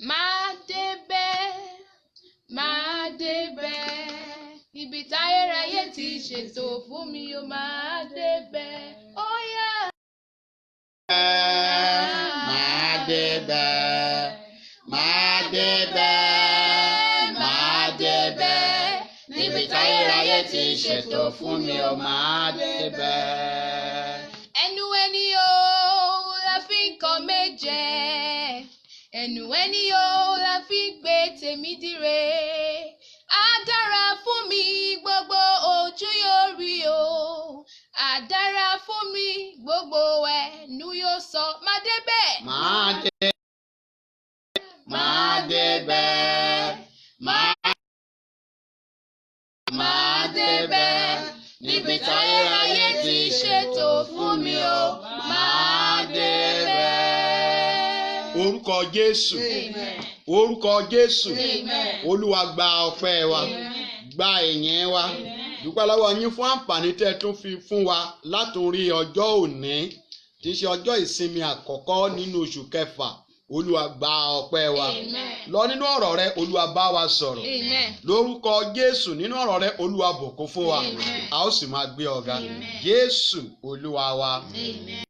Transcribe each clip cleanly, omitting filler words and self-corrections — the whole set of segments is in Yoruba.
Máa débẹ̀, máa débẹ̀. Ibi táyéráyé ti ṣètò fún mi ó máa débẹ̀. Ó yá. Máa débẹ̀, máa débẹ̀, máa débẹ̀. Níbi táyéráyé ti ṣètò fún mi ó máa débẹ̀. Ẹnu ẹni o la fi ń kọ méje. Ẹnu ẹni o la fi ń gbé tèmi dire. Á dára fún mi gbogbo ojú yóò rí o. Á dára fún mi gbogbo ẹnu yóò sọ. Máa débẹ̀. Máa débẹ̀, máa débẹ̀, máa débẹ̀. Níbi táyéráyé ti ṣètò fún mi ó máa débẹ̀. Orúkọ Jésù. Amen. Orúkọ Jésù. Amen. Olúwa gba ọpẹ́ wa, gba ìyìn wa. Dúpẹ́ lọ́wọ́ yín fún àǹfààní tẹ́ tún fi fún wa látòrí ọjọ́ òní tí í ṣe ọjọ́ ìsinmi àkọ́kọ́ nínú oṣù kẹfà. Olúwa gba ọpẹ́ wa. Amen. Lọ nínú ọ̀rọ̀ rẹ, Olúwa bá wa sọ̀rọ̀. Amen. Lórúkọ Jésù nínú ọ̀rọ̀ rẹ, Olúwa bùkún fún wa. Amen. A ó sì máa gbé ọ̀gá. Amen. Jésù Olúwa wa. Amen.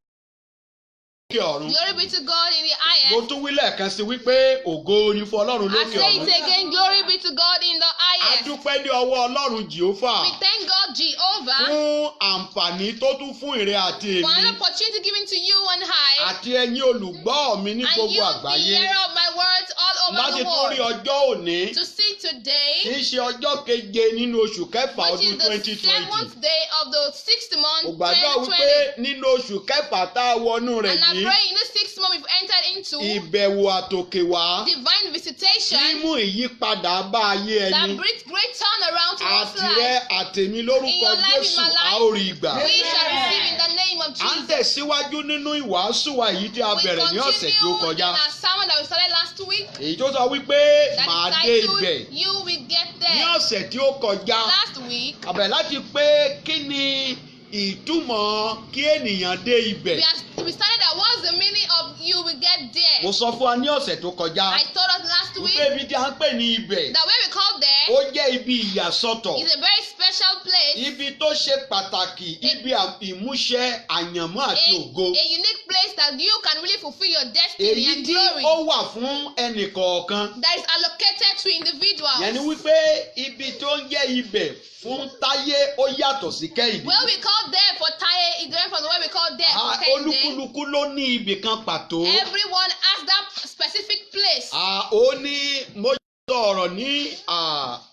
Ọ̀run. Glory be to God in the Mo highest. tún wí lẹ́ẹ̀kan sí wípé ògo ni fún Ọlọ́run I lókè say ọ̀run. it again, glory be to God in the A highest. dúpẹ́ ní ọwọ́ Ọlọ́run Jèhófà We thank God Jehovah fún àǹfààní tó tún fún ìrẹ àti for èmi an opportunity given to you on high àti ẹ̀yin olùgbọ́ mi ní and gbogbo you the àgbáyé hearer of my words all over láti the tún rí world ọjọ́ òní to see tí today, í ṣe ọjọ́ keje nínú oṣù kẹfà which ọdún is the 2020. 7th day of the 6th month Mo gbàdúrà wípé 2020. nínú oṣù kẹfà tá a wọnú rẹ̀ And I yìí pray in this 6th month we've entered into ìbẹ̀wò àtòkè wá divine tí visitation mú ìyípadà bá ayé that ẹni brings great turnaround to one's àtìrẹ life. àtèmi In lórúkọ your life, in Jésù my life, a ó rí ìgbà. We shall receive in the name of À ń Jesus. tẹ̀síwájú nínú ìwàásù wa èyí tí a We bẹ̀rẹ̀ ní ọ̀sẹ̀ tí ó continue in kọjá. our sermon that we started last week Èyí tó sọ wípé màá that dé is ibẹ̀ titled You Will Get ní There. ọ̀sẹ̀ tí ó kọjá. Last week, Àbẹ̀ láti pé kí ni ìtumọ̀ kí ènìyàn dé ibẹ̀. we started that what's the meaning of You Will Get Mo There. sọ fún wa ní ọ̀sẹ̀ tó kọjá I told us last week wípé ibi tí a ń pè ní ibẹ̀ that where we call ó there jẹ́ ibi ìyàsọ́tọ̀. is a very special place, Ibi tó ṣe pàtàkì, ibi ìmúṣẹ àyànmọ́ àti ògo. a unique place that you can really fulfill your destiny Èyí and tí glory ó wà fún ẹnì kọ̀ọ̀kan. that is allocated to individuals. Yẹn ni wípé ibi tó ń jẹ́ ibẹ̀ fún Táyé ó yàtọ̀ sí Kẹ́hìndé. Where we call there for Taye is different from the way we call there for Kehinde. Olúkúlùkù ló ní ibì kan pàtó. Everyone has that specific place. Ó ní mo sọ ọ̀rọ̀ ní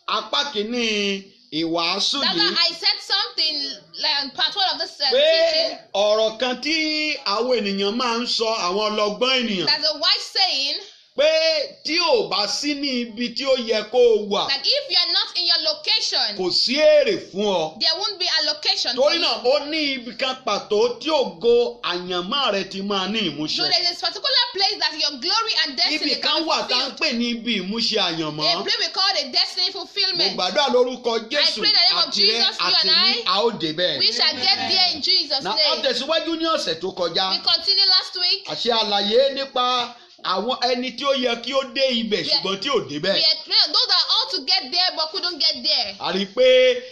apá kìíní ìwàásù That's yìí why I said something like part one of this pé teaching. ọ̀rọ̀ kan tí àwọn ènìyàn máa ń sọ, àwọn ọlọ́gbọ́n ènìyàn, That's a wise saying pé tí ò bá sí ní ibi tí ó yẹ kó o wà that if you are not in your location, kò sí èrè fún ọ. there won't be allocation for Torí you. náà ó ní ibì kan pàtó tí ògo àyànmọ́ rẹ ti máa ní So ìmúṣẹ. there is a particular place that your glory and destiny Ibì kan can wà tá ń fulfill. pè ní ibi ìmúṣẹ A àyànmọ́. place we call a destiny Mo fulfillment. gbàdúrà lórúkọ Jésù pray in the name of àti rẹ Jesus, you àti and ní I, a ó débẹ̀. We shall get there in Jesus' Na ó name. tẹ̀síwájú ní ọ̀sẹ̀ tó kọjá. We continue last week. Àṣẹ àlàyé nípa àwọn ẹni tí ó yẹ kí ó dé ibẹ̀ Yeah. ṣùgbọ́n tí ò débẹ̀. We explain those that ought to get there but couldn't get there. A rí i pé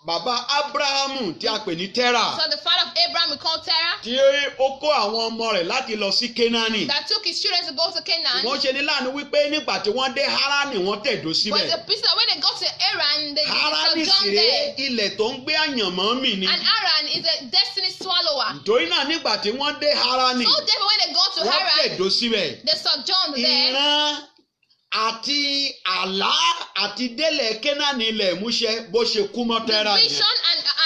bàbá Ábúráhámù tí a pè ní Tẹ́rà So the father of Abraham we call Terah tí ó kó àwọn ọmọ rẹ̀ láti lọ sí Kénáánì. that took his children to go to Canaan. Wọ́n ṣe ní láàánú wípé nígbà tí wọ́n dé Háránì wọ́n tẹ̀dó But síbẹ̀. the people when they got to Haran, they Háránì sì sojourned ré there. ilẹ̀ tó ń gbé àyànmọ́ mì ni. And Haran is a destiny swallower. Nítorí náà nígbà tí wọ́n dé Háránì So therefore when they got to wọ́n Haran, tẹ̀dó síbẹ̀. they sojourned there. Ìran àti àlá àti délẹ̀ Kénáánì ilẹ̀ ìmúṣẹ bó ṣe kú mọ́ The Tẹ́rà yẹn. vision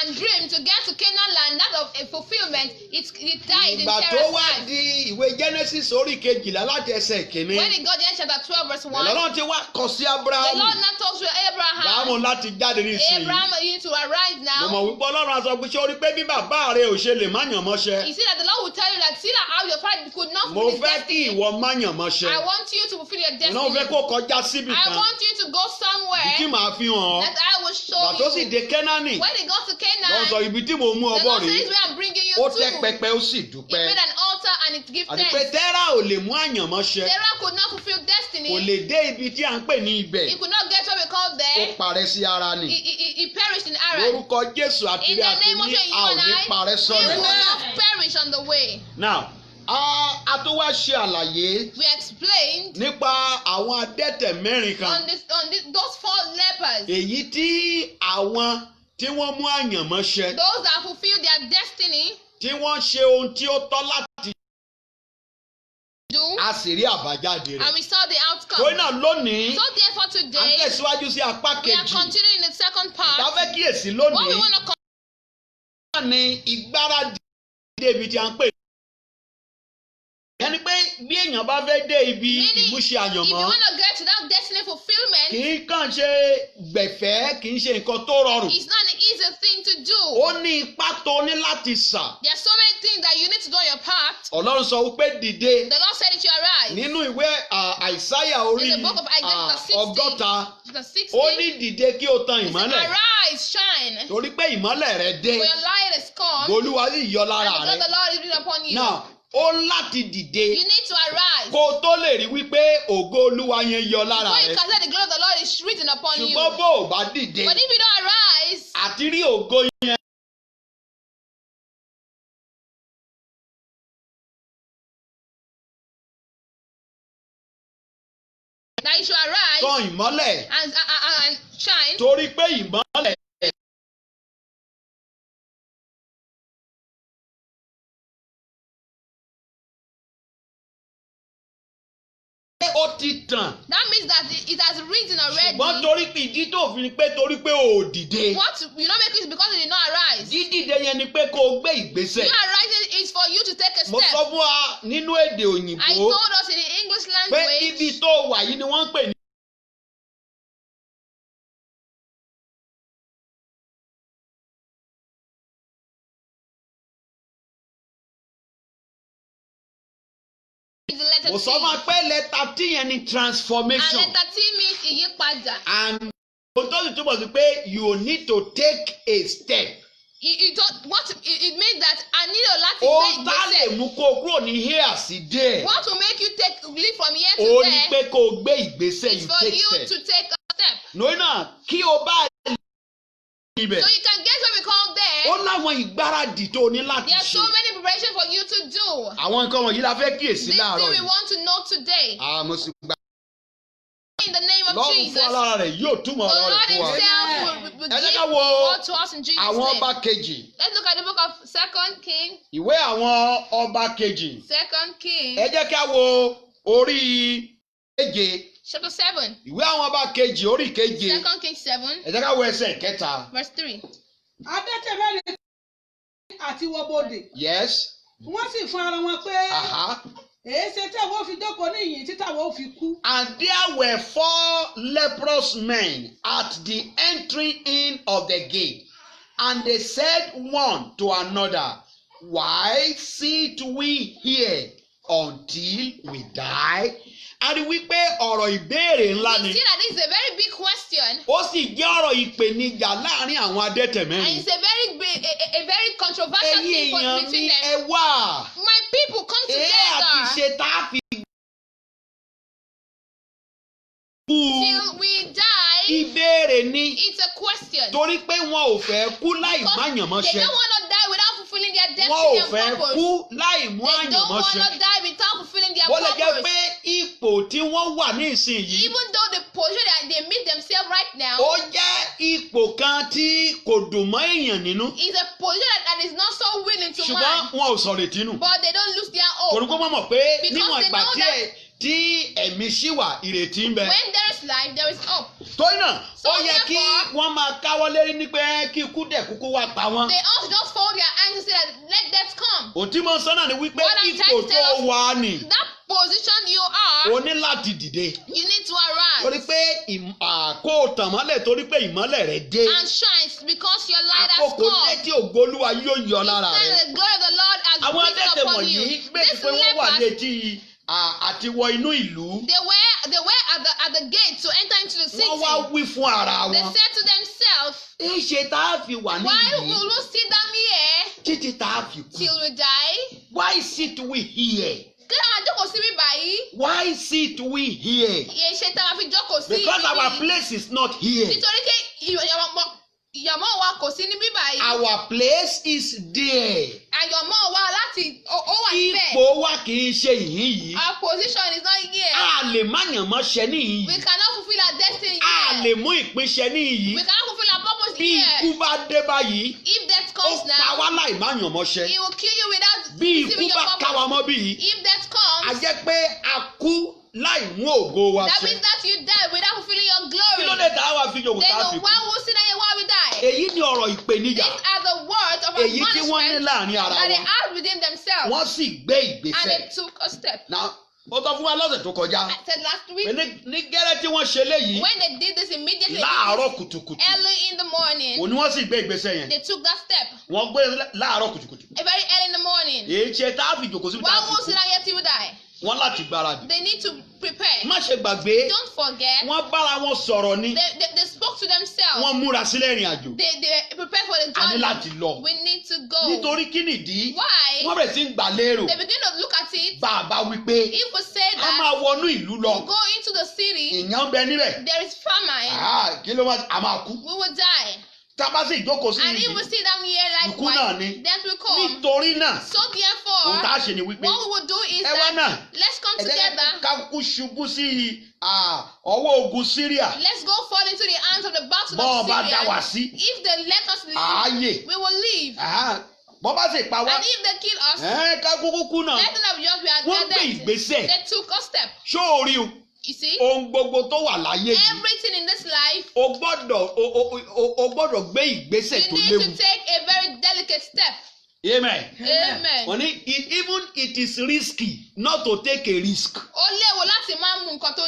and dream to get to Canaan land, that of a fulfillment, it died in Ìgbà tó Terah's wá life. di ìwé Genesis orí kejìlá láti ẹsẹ̀ ìkíní. When it got to chapter 12 verse 1, Ọlọ́run ti wá kọ sí the Ábúráhámù. Lord now talks to Abraham. Abrahamu láti jáde nísìnyí. Abraham, you need to arise Mo now. mọ̀ wípé Ọlọ́run á sọ pé ṣé o rí pé bí bàbá rẹ ò ṣe lè má yàn mọ́ṣẹ́. You see that the Lord will tell you that see that how your father could not Mo fulfill his fẹ́ kí destiny. ìwọ má yàn mọ́ṣẹ́. I want you to fulfill your Ìnáwó destiny. fẹ́ kó kọjá síbì I kan. want you to go Ibi tí somewhere màá fi hàn ọ́. that I will show Bàtó sì you. dé Kénáánì. When they got to Lọ Canaan, sọ ibi tí mo mú the ọbọ̀ Lord rèé. says where I'm bringing you Ó to. tẹ́ pẹpẹ ó sì He dúpẹ́. made an altar and it gives Àti pé thanks. Tẹ́rà ò lè mú àyànmọ́ṣẹ́. Sarah could not fulfill destiny. kò lè dé ibi tí à ń pè ní ibẹ̀. He could not get what we call Ó there. parẹ́ sí ara ni. He perished in Haran. Lórúkọ Jésù àti In rí the àti name of ní Jesus, a ò you ní and parẹ́ I, we will sọ́nà. not perish on the way. Now, a tó wá ṣe àlàyé We explained nípa àwọn adẹ́tẹ̀ mẹ́rin kan. on those 4 lepers, Èyí tí àwọn tí wọ́n mú àyànmọ́ ṣẹ. those that fulfill their destiny, Tí wọ́n ṣe ohun tí ó tọ́ láti do, a sì rí àbájáde and rẹ̀. we saw the outcome. Torí náà lónìí, So therefore à ń today, tẹ̀síwájú sí apá we are kejì. continuing in the second Tá part. fẹ́ kíyèsí What we lónìí want to náà ni ìgbáradì débi tí a ń pè. Ẹni pé bí èèyàn bá fẹ́ dé ibi Meaning, ìmúṣẹ if you àyànmọ́, want to get to that destiny fulfillment, kì í kàn ṣe gbẹ̀fẹ́, kì í ṣe nǹkan tó rọrùn. it's not an easy thing to do. Ó ní ipá tó ní láti sà. There are so many things that you need to do on your part. Ọlọ́run sọ wípé dìde The Lord said it to arise. nínú ìwé Àìsáyà orí In the book of Isaiah, chapter 60, ọgọ́ta. The 60, Ó ní dìde kí o tan he said, ìmọ́lẹ̀. arise, shine, Torí pé ìmọ́lẹ̀ rẹ dé. for your light is come, Olúwa sì yọ and lára the God rẹ. of the Lord is written upon you. Now, ó ń láti dìde You need to arise. kó o tó lè rí wípé ògo Olúwa yẹn yọ lára Before you rẹ. can say the glory of the Lord is written upon you. Ṣùgbọ́n bó o bá dìde But if you don't arise, àti rí ògo yẹn. that you should arise Tan ìmọ́lẹ̀ and shine, torí pé ìmọ́lẹ̀ ó ti tàn. that means that it has risen already. Ṣùgbọ́n torí pé ìdí tó fi ni pé torí pé o ò dìde. What you not make it because you did not arise. Dídìde yẹn ni pé kó o gbé ìgbésẹ̀. You arising is for you to take a Mo step. sọ fún wa nínú èdè I òyìnbó told us in the English pé ibi language, tó wà yìí ni wọ́n ń pè ní. is the letter Mo T. sọ fún wa pé lẹ́tà T yẹn ni And transformation. letter T means ìyípadà. And ohun tó sì túbọ̀ sí pé you need to take a step. It means that I need a lot to Ohun tá take lè the mú kó o kúrò ní here sí there. What will make you leave from here Ó to ní there pé kó o gbé ìgbésẹ̀ is you for take you step. to take a step. Lórí náà kí o bá ibẹ̀. So you can get what we call there. Ó láwọn ìgbáradì tó o ní láti There are so ṣe. many preparations for you to do. Àwọn nǹkan wọ̀nyí la fẹ́ kíyèsí This láàárọ̀ thing we yìí. want to know today. Mo sì gbà. In the name of Lọ́run Jesus. fún The alára rẹ̀ yóò túmọ̀ ọ̀rọ̀ Lord rẹ̀ fún wa. himself will Ẹ jẹ́ give ká wo word to us in Jesus' àwọn name. ọba kejì. Let's look at the book of 2 King. Ìwé àwọn ọba kejì. 2 King. Ẹ jẹ́ ká wo orí keje. Chapter 7. Ìwé àwọn ọba kejì orí keje. 2 King 7. Ẹ jẹ́ ká wo ẹsẹ̀ kẹta. Verse 3. adẹ́tẹ̀ mẹ́rin àti wọbodè Yes. wọ́n sì fún ara wọn pé Aha. èéṣe tí àwọn ò fi jókòó níyìn tí táwọn ò fi kú. And there were 4 leprous men at the entering in of the gate. And they said one to another, Why sit we here until we die? A rí wípé ọ̀rọ̀ ìbéèrè ńlá You ni. see that this is a very big question. Ó sì jẹ́ ọ̀rọ̀ ìpèníjà láàrin àwọn adẹ́tẹ̀ And mẹ́rin. it's a very controversial Ẹ̀yin thing èèyàn mi between them. ẹ wá. My people come Èé àti together ṣe tá a fi kú. till we die. Ìbéèrè ni. It's a question. Torí pé wọn ò fẹ́ kú láì Because má they yànmọ́ṣẹ́. don't want to die without fulfilling their Wọn destiny ò and fẹ́ purpose. kú láì mú They don't want àyànmọ́ṣẹ́. to die without fulfilling their Wọ́n lè jẹ́ purpose. pé ipò tí wọ́n wà ní ìsinyìí. Even though the position that they meet themselves right now Ó jẹ́ ipò kan tí kò dùn mọ́ èèyàn nínú. is a position that is not so willing to Ṣùgbọ́n man. wọn ò sọ̀rọ̀ ètí nù. But they don't lose their Torí hope. pé wọ́n mọ̀ pé Because níwọ̀n they ìgbà know tí ẹ̀mí ṣì wà ìrètí ń bẹ. When there is life, there is hope. Torí náà So ó yẹ kí therefore- wọ́n máa káwọ́ lérí ní pé kí ikú dẹ̀ kúkú wá pa wọ́n. They all just fold their hands and say that let death come. Òtí mo sọ náà ni wípé What I'm ipò trying to tó tell us- wà ní. That position you are, O ní láti dìde. you need to arise Torí pé kó tàn mọ́lẹ̀ torí pé ìmọ́lẹ̀ rẹ̀ dé. and shine because your light has Àkókò dé come. tí ògo Olúwa yóò yọ lára It's rẹ̀. time the glory of the Lord has Àwọn risen adẹ́tẹ̀ upon you. wọ̀nyí méjì These pé wọ́n wà ní lepers, etí àti wọ inú ìlú. they were at the gate to enter into the city. Wọ́n wá wí fún ara They wọn. said to themselves, Ìṣe tá a fi wà ní why ìlú will we sit down here títí tá a fi kú. till we die? Why sit we here? Kí ló máa jókòó síbí báyìí? Why sit we here? Ìṣe tá a máa fi jókòó sí Because our place is not here. nítorí pé ìyàmọ́ wa kò sí níbí báyìí. Our place is there. Àyànmọ́ wa láti ó wà níbẹ̀. Ipò wa kì í ṣe ìhín yìí. Our position is not here. A lè má yànmọ́ ṣẹ níhìn We yìí. cannot fulfil our destiny A here. lè mú ìpín ṣẹ níhìn We yìí. cannot fulfil our purpose Bí here. ikú bá dé báyìí, If death ó comes pa wá now, láì má yànmọ́ ṣẹ. it will kill you without Bí receiving ikú your bá ká wa purpose. mọ́ bí yìí, If death a comes, jẹ́ pé a kú láì mú ògo wa that ṣẹ. means that you die without fulfilling your Kí ló glory. dé tá a wá fi yòókù Then tá a fi the kú? one who sit there, why we die? Èyí ni ọ̀rọ̀ ìpèníjà. These are the words of Èyí tí wọ́n ní admonishment láàrin ara that they wọn. had within themselves. Wọ́n sì gbé And they ìgbésẹ̀. took a step. Now, ó tọ́ fún wa lọ́sẹ̀ tó kọjá. I said last week, Pé ní gẹ́rẹ́ tí wọ́n ṣe léyìí when they did this immediately, láàárọ̀ kùtùkùtù. early in the morning, Òní wọ́n sì gbé ìgbésẹ̀ yẹn. they took that step. Wọ́n gbé láàárọ̀ kùtùkùtù. Very early in the morning. Èyí ṣe tá a fi jòkó síbi tá Why a fi won't sit kú. down yet till you die? Wọ́n láti gbáradì. They need to prepare. Má ṣe gbàgbé, Don't forget, wọ́n bára wọn sọ̀rọ̀ ni. they spoke to themselves. Wọ́n múra sílẹ̀ ìrìn àjò. They prepared for the A ní láti journey. lọ. We need to go. Nítorí kí nìdí? Why? Wọ́n bẹ̀rẹ̀ sí ń gbà lérò. They begin to look at it. Bá a bá wí pé If we say a that, máa wọnú ìlú lọ. go into the city, Ìyàn ń bẹ níbẹ̀. there is famine. Kí ló máa a máa kú? We will die. Tá a bá sì jókòó sí And if we ìlú. sit down here Ikú náà likewise, ni. death will come. Nítorí náà, So ohun therefore, tá a ṣe ni wípé what we will do is ẹ wá that náà. let's come Ẹ jẹ́ together. ká kú ṣubú sí ọwọ́ ogun Syria. Let's go fall into the hands of the battle Bọ́ọ̀ of bá dá wa Syria. sí. If they let us leave, Ààyè. we will leave. Bọ́ bá sì pa wá. And if they kill us, Ká kúkú kú náà. let them have just be Wọ́n gbé dead. ìgbésẹ̀. They took a step. Ṣóòrí o, You see, ohun gbogbo tó wà láyé yìí. everything in this life, O gbọ́dọ̀ gbé ìgbésẹ̀ you tó need léwu. to take a very delicate step. Amen. Amen. Wọ́n ní even it is risky not to take a risk. Ó léwu láti máa mú nǹkan tó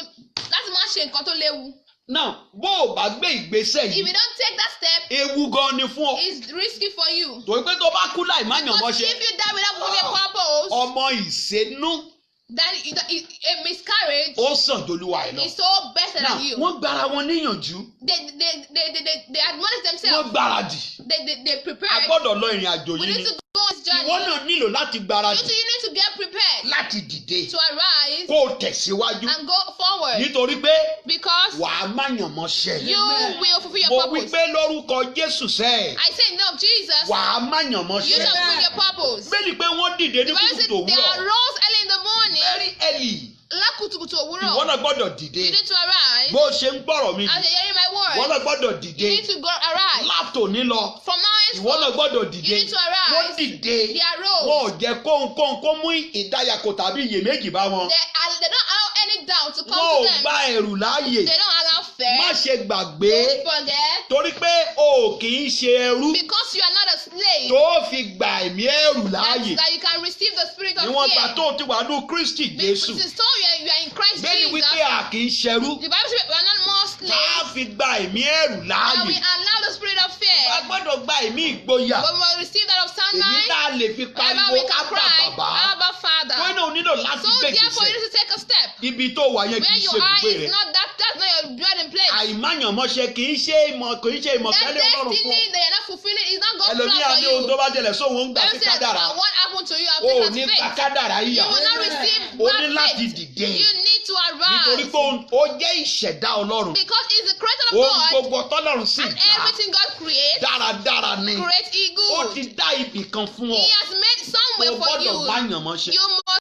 láti máa ṣe nǹkan tó léwu. Now bó o bá gbé ìgbésẹ̀ If you yìí, don't take that step, ewu gan ni fún ọ. it's risky for you. Torí pé tó bá kú láì má yàn Because mọ́ṣẹ́. if you die without fulfilling a purpose, Ọmọ ìṣẹ́nú then a miscarriage ó sàn jolúwa ẹ̀ lọ. is so better Now than you. wọ́n gbára wọn níyànjú. They admonish Wọ́n themselves. gbáradì. They A prepare. gbọ́dọ̀ lọ ìrìn àjò We yìí need ni. to go on this journey. Ìwọ náà nílò láti gbáradì You need to get prepared láti dìde to arise kó o tẹ̀síwájú. and go forward Nítorí pé because wàá má yàn mọ́ṣẹ́. you will fulfill Mo your wí purpose. pé lórúkọ Jésù sẹ́ẹ̀. I say in the name of Jesus, Wàá má yàn you mọ́ṣẹ́. shall fulfill your purpose. Bẹ́ẹ̀ni pé wọ́n dìde ní The Bible said kùtùkùtù they òwúrọ̀. arose early in the morning. Very early. Lákùtùkùtù Ìwọ òwúrọ̀. náà gbọ́dọ̀ You dìde. need to arise. Bó o ṣe ń gbọ́rọ̀ mi, As you're hearing my ìwọ word, náà gbọ́dọ̀ you dìde. need to go arise. Látòní lọ, From now ìwọ náà henceforth, gbọ́dọ̀ you dìde. need to arise. Wọ́n dìde. They arose. Wọn ò jẹ́ kóhunkóhun kó mú ìdáyàkó tàbí iyèméjì bá wọn. They don't allow any doubt to Wọn come ò to them. gba ẹ̀rù láàyè. They don't allow Má fear. ṣe gbàgbé. Don't forget. Torí pé o kì í ṣe ẹrú Because you are not a slave, tó fi gba ẹ̀mí ẹ̀rù láàyè. that you can receive the spirit of Níwọ̀n gbà fear. tó ti wà ní Kristi Jésù. Since so you are in Christ Bẹ́ẹ̀ni Jesus, wípé a kì í ṣẹrú. the Bible says we are not more Tá slaves, a fi gba ẹ̀mí ẹ̀rù and láàyè. we allow the spirit of A fear. gbọ́dọ̀ gba ẹ̀mí ìgboyà. But we will receive that of sound Èyí mind, tá a lè fi wherever we pariwo can Ábà cry, bàbá. Abba Wọ́n Father. náà ò nílò láti So gbé therefore you ìgbésẹ̀. need to take a step. Ibi tó wà yẹn kì Where í you ṣe are ibùgbé is rẹ̀. not that's not your dwelling place. Àìmáyànmọ́ṣe kì í ṣe ìmọ̀ That tẹ́lẹ̀ Ọlọ́run fún. destiny that you're not fulfilling is not God's plan Ẹlòmíà for ní ohun tó you. bá jẹlẹ̀ sóhun ń gbà Bible sí says kádàrá. that what happened to you, I've O ò taken ní as gba faith. kádàrá You yíyà. will not receive O ní that láti faith. dìde. You need to Nítorí arise. pé ó jẹ́ ìṣẹ̀dá Ọlọ́run. Because it's the creator of Ohun God, gbogbo tọ́lọ́run sì and dá everything God creates, dáradára ni. create it Ó ti good. dá ibì kan fún ọ. He has made O somewhere for gbọ́dọ̀ you. máyànmọ́ṣe. You must.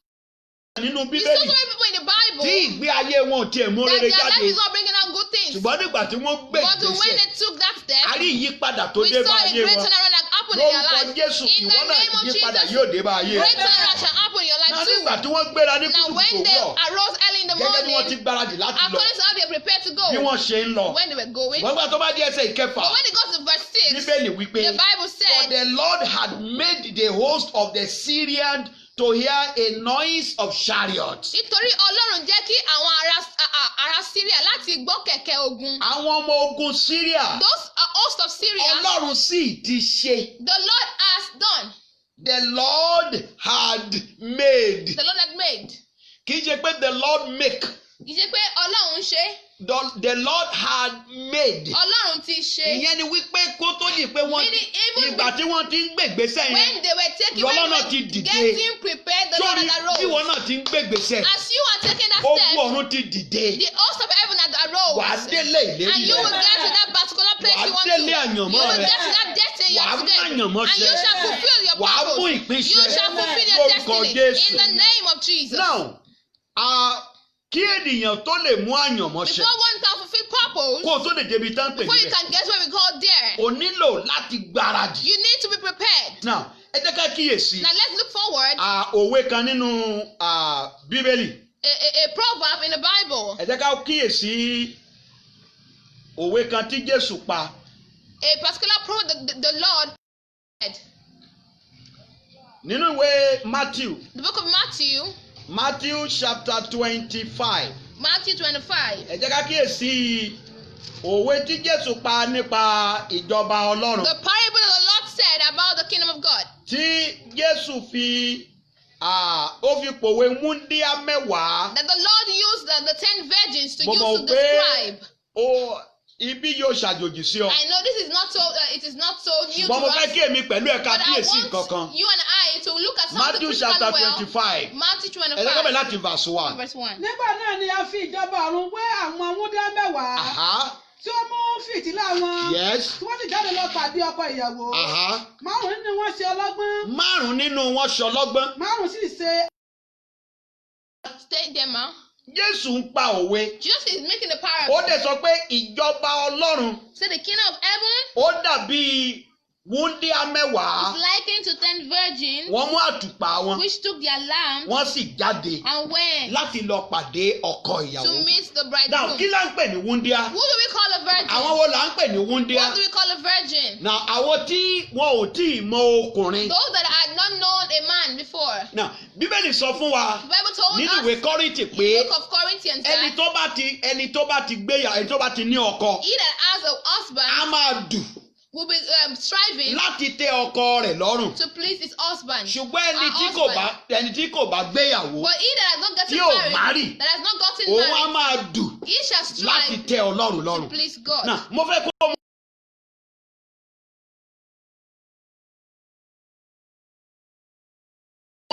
Nínú You see so Bíbélì many people in the tí Bible ìgbé ayé wọn ò tiẹ̀ mú that rere their life jáde. is not bringing out good things. Ṣùgbọ́n nígbà tí wọ́n gbé But when ìgbésẹ̀, they took that a step, rí ìyípadà tó we dé saw bá a ayé great wọn. turnaround that happened in their Lórúkọ life. Jésù, In ìwọ the náà name of ìyípadà Jesus, yóò dé bá ayé great rẹ. turnaround shall happen in your Náà life nígbà too. tí wọ́n gbéra ní Now when kùtùkùtù they òwúrọ̀, arose early in the gẹ́gẹ́ bí wọ́n ti morning, gbáradì láti lọ, according to how they prepared to bí go, wọ́n ṣe ń lọ. when they were going, Wọ́n gbà tó bá dé ẹsẹ̀ ìkẹfà, but when it got to verse 6, Bíbélì wípé, the Bible For said, the Lord had made the host of the Syrians to hear a noise of chariots. nítorí Ọlọ́run jẹ́ kí àwọn ará Syria láti gbọ́ kẹ̀kẹ́ ogun. Àwọn ọmọ ogun Syria, Those host of Syria, Ọlọ́run sì ti ṣe. the Lord has done, The Lord had made. the Lord had made. Kì í ṣe pé the Lord make. Kì í ṣe pé Ọlọ́run ṣe. the Lord had made. Ọlọ́run ti ṣe. Ìyẹn ni wípé kó tó di pé wọ́n Meaning even ìgbà tí wọ́n ti ń gbègbèsè yẹn. when they were taking Lọ́lọ́run ti dìde. getting prepared the Lord Sórí had bí wọ́n arose. náà ti ń gbègbèsè. As you are taking that Ogun step, ọ̀run ti dìde. the host of heaven had Wàá arose. délé ìlérí And you will rẹ̀. get to that particular place Wàá you want to. délé àyànmọ́ You will rẹ̀. get to that destiny you Wàá are mú today. àyànmọ́ And you ṣẹ. shall fulfill your Wàá mú purpose. ìpín You ṣẹ. shall fulfill your Lórúkọ destiny. Jésù. In the name of Jesus. Now, kí ènìyàn tó lè mú àyànmọ́ ṣẹ. Before one can fulfill purpose, Kó o tó lè débi tán pè before you níbẹ̀. can get where we call there, O nílò láti gbáradì. you need to be prepared. Now, ẹ jẹ́ ká kíyèsí. Now let's look forward. Òwe kan nínú Bíbélì. A proverb in the Bible, Ẹ jẹ́ ká kíyèsí òwe kan tí Jésù pa. a particular proverb that the Lord said. Nínú ìwé Matthew. The book of Matthew chapter 25. Matthew 25. Ẹ jẹ́ ká kíyèsí òwe tí Jésù pa nípa ìjọba Ọlọ́run. The parable that the Lord said about the kingdom of God. Tí Jésù ó fi pòwe wúndíá mẹ́wàá. That the Lord used the 10 virgins to Mo use mọ̀ to pé describe. Ibi yóò ṣàjòjì sí ọ. I know this is not so. It is not so new to Ṣùgbọ́n mo fẹ́ us. kí èmi pẹ̀lú ẹ̀ka But I kíyèsí nǹkan kan. want you and I to look at something Matthew chapter critically well. 25. Matthew Ẹ jẹ́ ká bẹ̀rẹ̀ 25. láti verse 1. Verse 1. nígbà náà ni a fi ìjọba ọ̀run wé àwọn wúndíá mẹ́wàá Aha. tí ó mú fìtílà wọn Yes. tí wọ́n sì jáde lọ pàdé ọkọ ìyàwó. Aha. Márùn-ún nínú wọn ṣe ọlọ́gbọ́n, Márùn-ún nínú wọn ṣọlọ́gbọ́n. márùn-ún sì ṣe Stay there, ma. Jésù ń pa òwe. Jesus is making a Ó parable. dẹ̀ sọ pé ìjọba Ọlọ́run Say the kingdom of heaven ó dàbí wúndíá mẹ́wàá. is likened to 10 virgins Wọ́n mú àtùpà wọn. which took their lamps Wọ́n sì jáde and went láti lọ pàdé ọkọ to ìyàwó. meet the Now, bridegroom. kí la ń pè ní wúndíá? Who do we call a virgin? Àwọn wo là ń pè ní wúndíá? What do we call a virgin? Now, àwọn tí wọn ò tí ì mọ ọkùnrin. Those that had not known a man before. Now, Bíbélì sọ fún wa The Bible told nínú us ìwé Kọ́ríńtì in pé the book of Corinthians ẹni that tó bá ti gbéyàwó, ẹni tó bá ti ní ọkọ, he that has a á husband máa dù will be striving láti tẹ́ ọkọ rẹ̀ lọ́rùn. to please his husband. Ṣùgbọ́n Her husband. ẹni tí kò bá gbéyàwó, But he that has not gotten tí ò married, marry, that has not gotten òun á married, máa dù he shall láti strive tẹ́ Ọlọ́run to lọ́rùn. please God. Now, mo fẹ́ kó o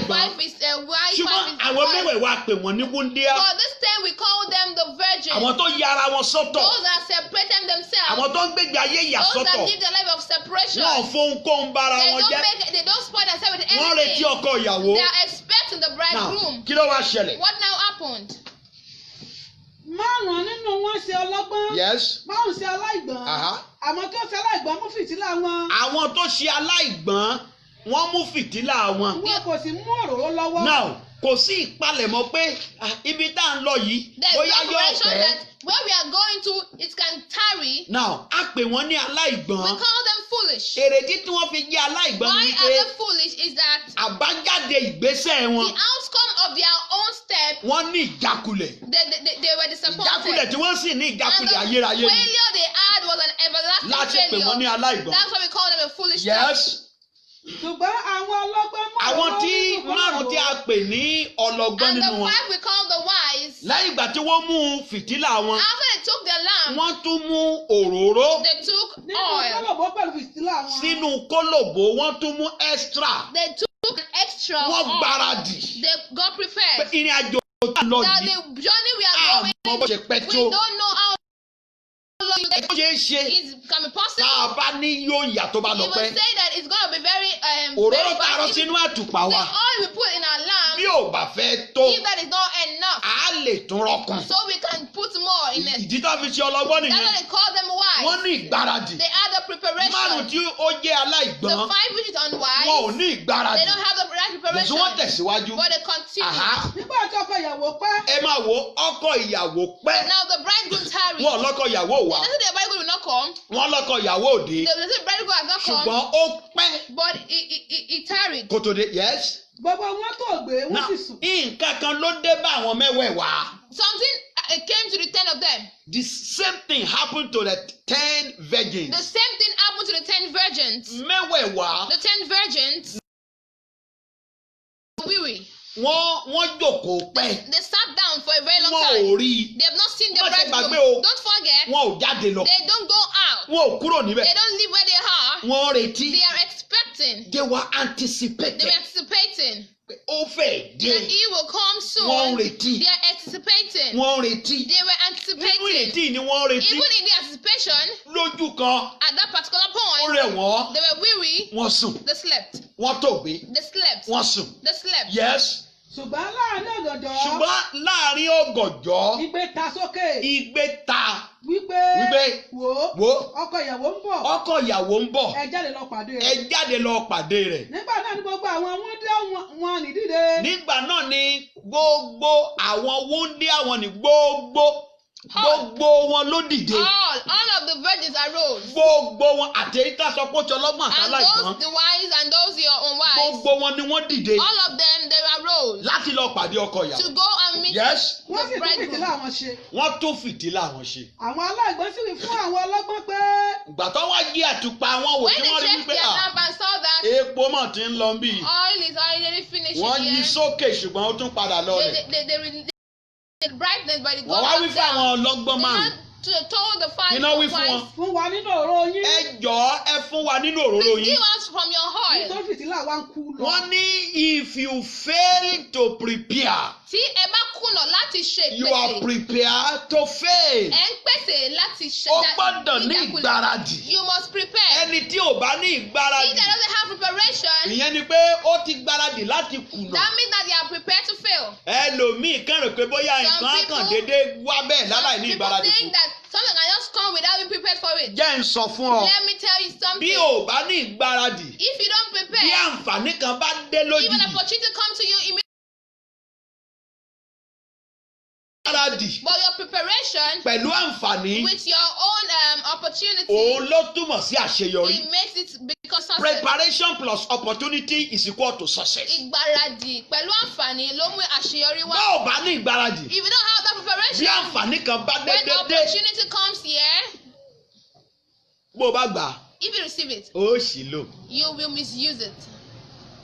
Wife is a wife. ṣùgbọ́n Wife is àwọn a wife. mẹ́wẹ̀ẹ̀wá pè wọ́n ní wúndíá. For this time we call them the virgins. Àwọn tó ya ara wọn sọ́tọ̀. Those that separated themselves. Àwọn tó ń gbégbé ayé Those that ìyàsọ́tọ̀. live their life of separation. Wọn ò fohunkóhun bára wọn jẹ́. They don't spoil themselves with Wọ́n retí anything. ọkọ ìyàwó. They are expecting the Now, bridegroom. kí ló wá ṣẹlẹ̀? What now happened? márùn-ún nínú wọn ṣe ọlọ́gbọ́n, Yes. márùn-ún ṣe aláìgbọ́n. Aha. Àwọn tó ṣe aláìgbọ́n mú fìtílà wọn. Àwọn tó ṣe aláìgbọ́n wọ́n mú fìtílà wọn. Wọn kò sì mú òróró lọ́wọ́. Now, kò sí ìpalẹ̀mọ́ pé ibi tá à ń lọ yìí There's bóyá no yóò preparation pẹ́. that where we are going to, it can tarry. Now, a pè wọ́n ní We aláìgbọ́n. call them foolish. Èrèdí tí wọ́n fi jẹ́ aláìgbọ́n Why ni are wípé they foolish? Is that àbájáde ìgbésẹ̀ wọn the outcome of their own step, wọ́n ní ìjákulẹ̀. they were Ìjákulẹ̀ disappointed. tí wọ́n sì ní And ìjákulẹ̀ the ayérayé ni. failure they had was an everlasting Láti pè wọ́n ní failure. aláìgbọ́n. That's why we call them a foolish Yes. church. Ṣùgbọ́n àwọn ọlọ́gbọ́n mú Àwọn òróró tí nínú márùn-ún tí a pè ní ọlọ́gbọ́n And nínú the wọn. 5 we call the wise. Lẹ́yìn ìgbà tí wọ́n mú fìtílà wọn, After they took their lamp, wọ́n tún mú òróró they took nínú oil. kólòbó pẹ̀lú fìtílà wọn. sínú kólòbó, wọ́n tún mú extra. They took an extra Wọ́n oil. gbáradì. They got Pé prepared. ìrìn àjò tá a lọ That yìí, the journey we are going, àmọ́ bó ṣe pẹ́ we tó. don't know how long Ó ṣeé ṣe it can be tá possible. a bá ní yóò yà tó bá He lọ will pẹ́. say that it's going to be very Òróró very tá a rọ fast. If sínú àtùpà the wa, oil we put in our lamp, bí ò bá fẹ́ tó, if that is not enough, a lè tún rọkàn. so we can put more in it. Ìdí tó fi ṣe ọlọ́gbọ́n That's nìyẹn. why they call them wise. Wọ́n ní ìgbáradì. They have the Márùn-ún preparation. tí ó jẹ́ The aláìgbọ́n, 5 which is unwise, wọn ò ní they ìgbáradì. don't have the right Bẹ̀sùn preparation. wọ́n tẹ̀síwájú. But they continue. Àhá. Nígbà tí ọkọ ìyàwó pẹ́, Ẹ máa wo ọkọ ìyàwó pẹ́. Now the bridegroom tarried. Wọ́n lọ́kọ ìyàwó They wá. say the bridegroom will not come. Wọ́n lọ́kọ ìyàwó òde. They say the bridegroom has not come. Ṣùgbọ́n ó pẹ́ But he tarried. kó tó dé. Yes. gbogbo wọn tó gbé, wọ́n Now, sì sùn. nǹkan kan ló dé bá àwọn mẹ́wẹ̀ẹ̀wá. Something came to the 10 of them. The same thing happened to the 10 The virgins. same thing happened to the 10 virgins. Mẹ́wẹ̀ẹ̀wá The 10 virgins. wọ́n jókòó pẹ́. They sat down for a very long Wọ́n ò time. rí i. They have not seen the Wọ́n ṣe gbàgbé gbàgbé o. Don't forget. Wọn ò jáde lọ. They don't go out. Wọn ò kúrò níbẹ̀. They don't live where they are. Wọ́n retí. They are expecting. They were They anticipating. were anticipating Ó fẹ́ that dé. he will come soon. Wọ́n retí. They are anticipating. Wọ́n retí. They were Nínú anticipating. ìrètí ni wọ́n retí. Even in the anticipation, Lójú kan, at that particular ó point, rẹ̀ wọ́n. they were weary. Wọ́n sùn. They slept. Wọ́n tògbé. They slept. Wọ́n sùn. They slept. Yes. ṣùgbọ́n láàrin ọ̀gànjọ́. Ṣùgbọ́n láàrin ọ̀gànjọ́, igbe ta sókè. igbe ta. wípé wò Wo. ọkọ ìyàwó ń bọ̀. Ọkọ ìyàwó ń bọ̀. ẹ jáde lọ pàdé rẹ̀. Ẹ jáde lọ pàdé rẹ̀. nígbà náà ni gbogbo àwọn wúńdíá wọn ní dìde. Nígbà náà ni gbogbo àwọn wúńdíá wọn ní gbogbo wọn ló dìde. All of the virgins arose. Gbogbo wọn àti èyí tá a sọ pé ó ti ọlọ́gbọ́n And àtàláìgbọ́n. those the wise and those your unwise. Gbogbo wọn ni wọ́n dìde All of them they arose láti lọ pàdé ọkọ to ìyàwó. go and meet Yes. wọ́n sì the tún fìtílà bridegroom. wọn ṣe. Wọ́n tún fìtílà wọn ṣe. àwọn aláìgbọ́n sì wí fún àwọn ọlọ́gbọ́n pé. Ìgbà tó wá yí àtùpà wọn wò When tí they wọ́n rí checked wípé their lamp and saw that epo mọ̀ tí ń lọ bí. oil is already finishing Wọ́n yí here, sókè ṣùgbọ́n ó tún padà lọ rẹ̀. they brightness by the Wọ́n wá wí God fún àwọn down. ọlọ́gbọ́n márùn-ún. Told the five Kí náà wí fún wise, wọn? fún wa nínú òró yín. Ẹ jọ̀ọ́ ẹ fún wa nínú òróró please yín. give us from your oil. nítorí fìtílà wa ń kú lọ. Wọ́n ní if you fail to prepare, Tí ẹ bá kùnà láti ṣe you are ìpèsè, prepared to fail. ẹ ń pèsè láti ṣe O gbọ́dọ̀ ní ìgbáradì. You must prepare. Ẹni tí ò bá ní If ìgbáradì, they doesn't have preparation, ìyẹn ni pé ó ti gbáradì láti kùnà. that means that they are prepared to fail. Ẹlòmíì kàn rò pé bóyá Some nǹkan people- kàn déédéé wá bẹ́ẹ̀ láláì ní People ìgbáradì fún. think that something can just come without being prepared for it. Jẹ́ ń sọ fún ọ, Let me tell you bí something. ò bá ní ìgbáradì, If you don't bí prepare, àǹfààní kan bá dé if an lójijì, opportunity comes to you immediately, ìgbáradì but your preparation pẹ̀lú àǹfààní, with your own opportunity, òun ló túmọ̀ sí àṣeyọrí. it makes it because success. Preparation plus opportunity is equal to success. Ìgbáradì pẹ̀lú àǹfààní ló mú àṣeyọrí Bá wá. ò bá ní ìgbáradì, If you don't have that bí preparation, àǹfààní kan bá when déédéé, opportunity comes here, bó o bá gbà á, if you receive it, ó ṣì lò, you will misuse it.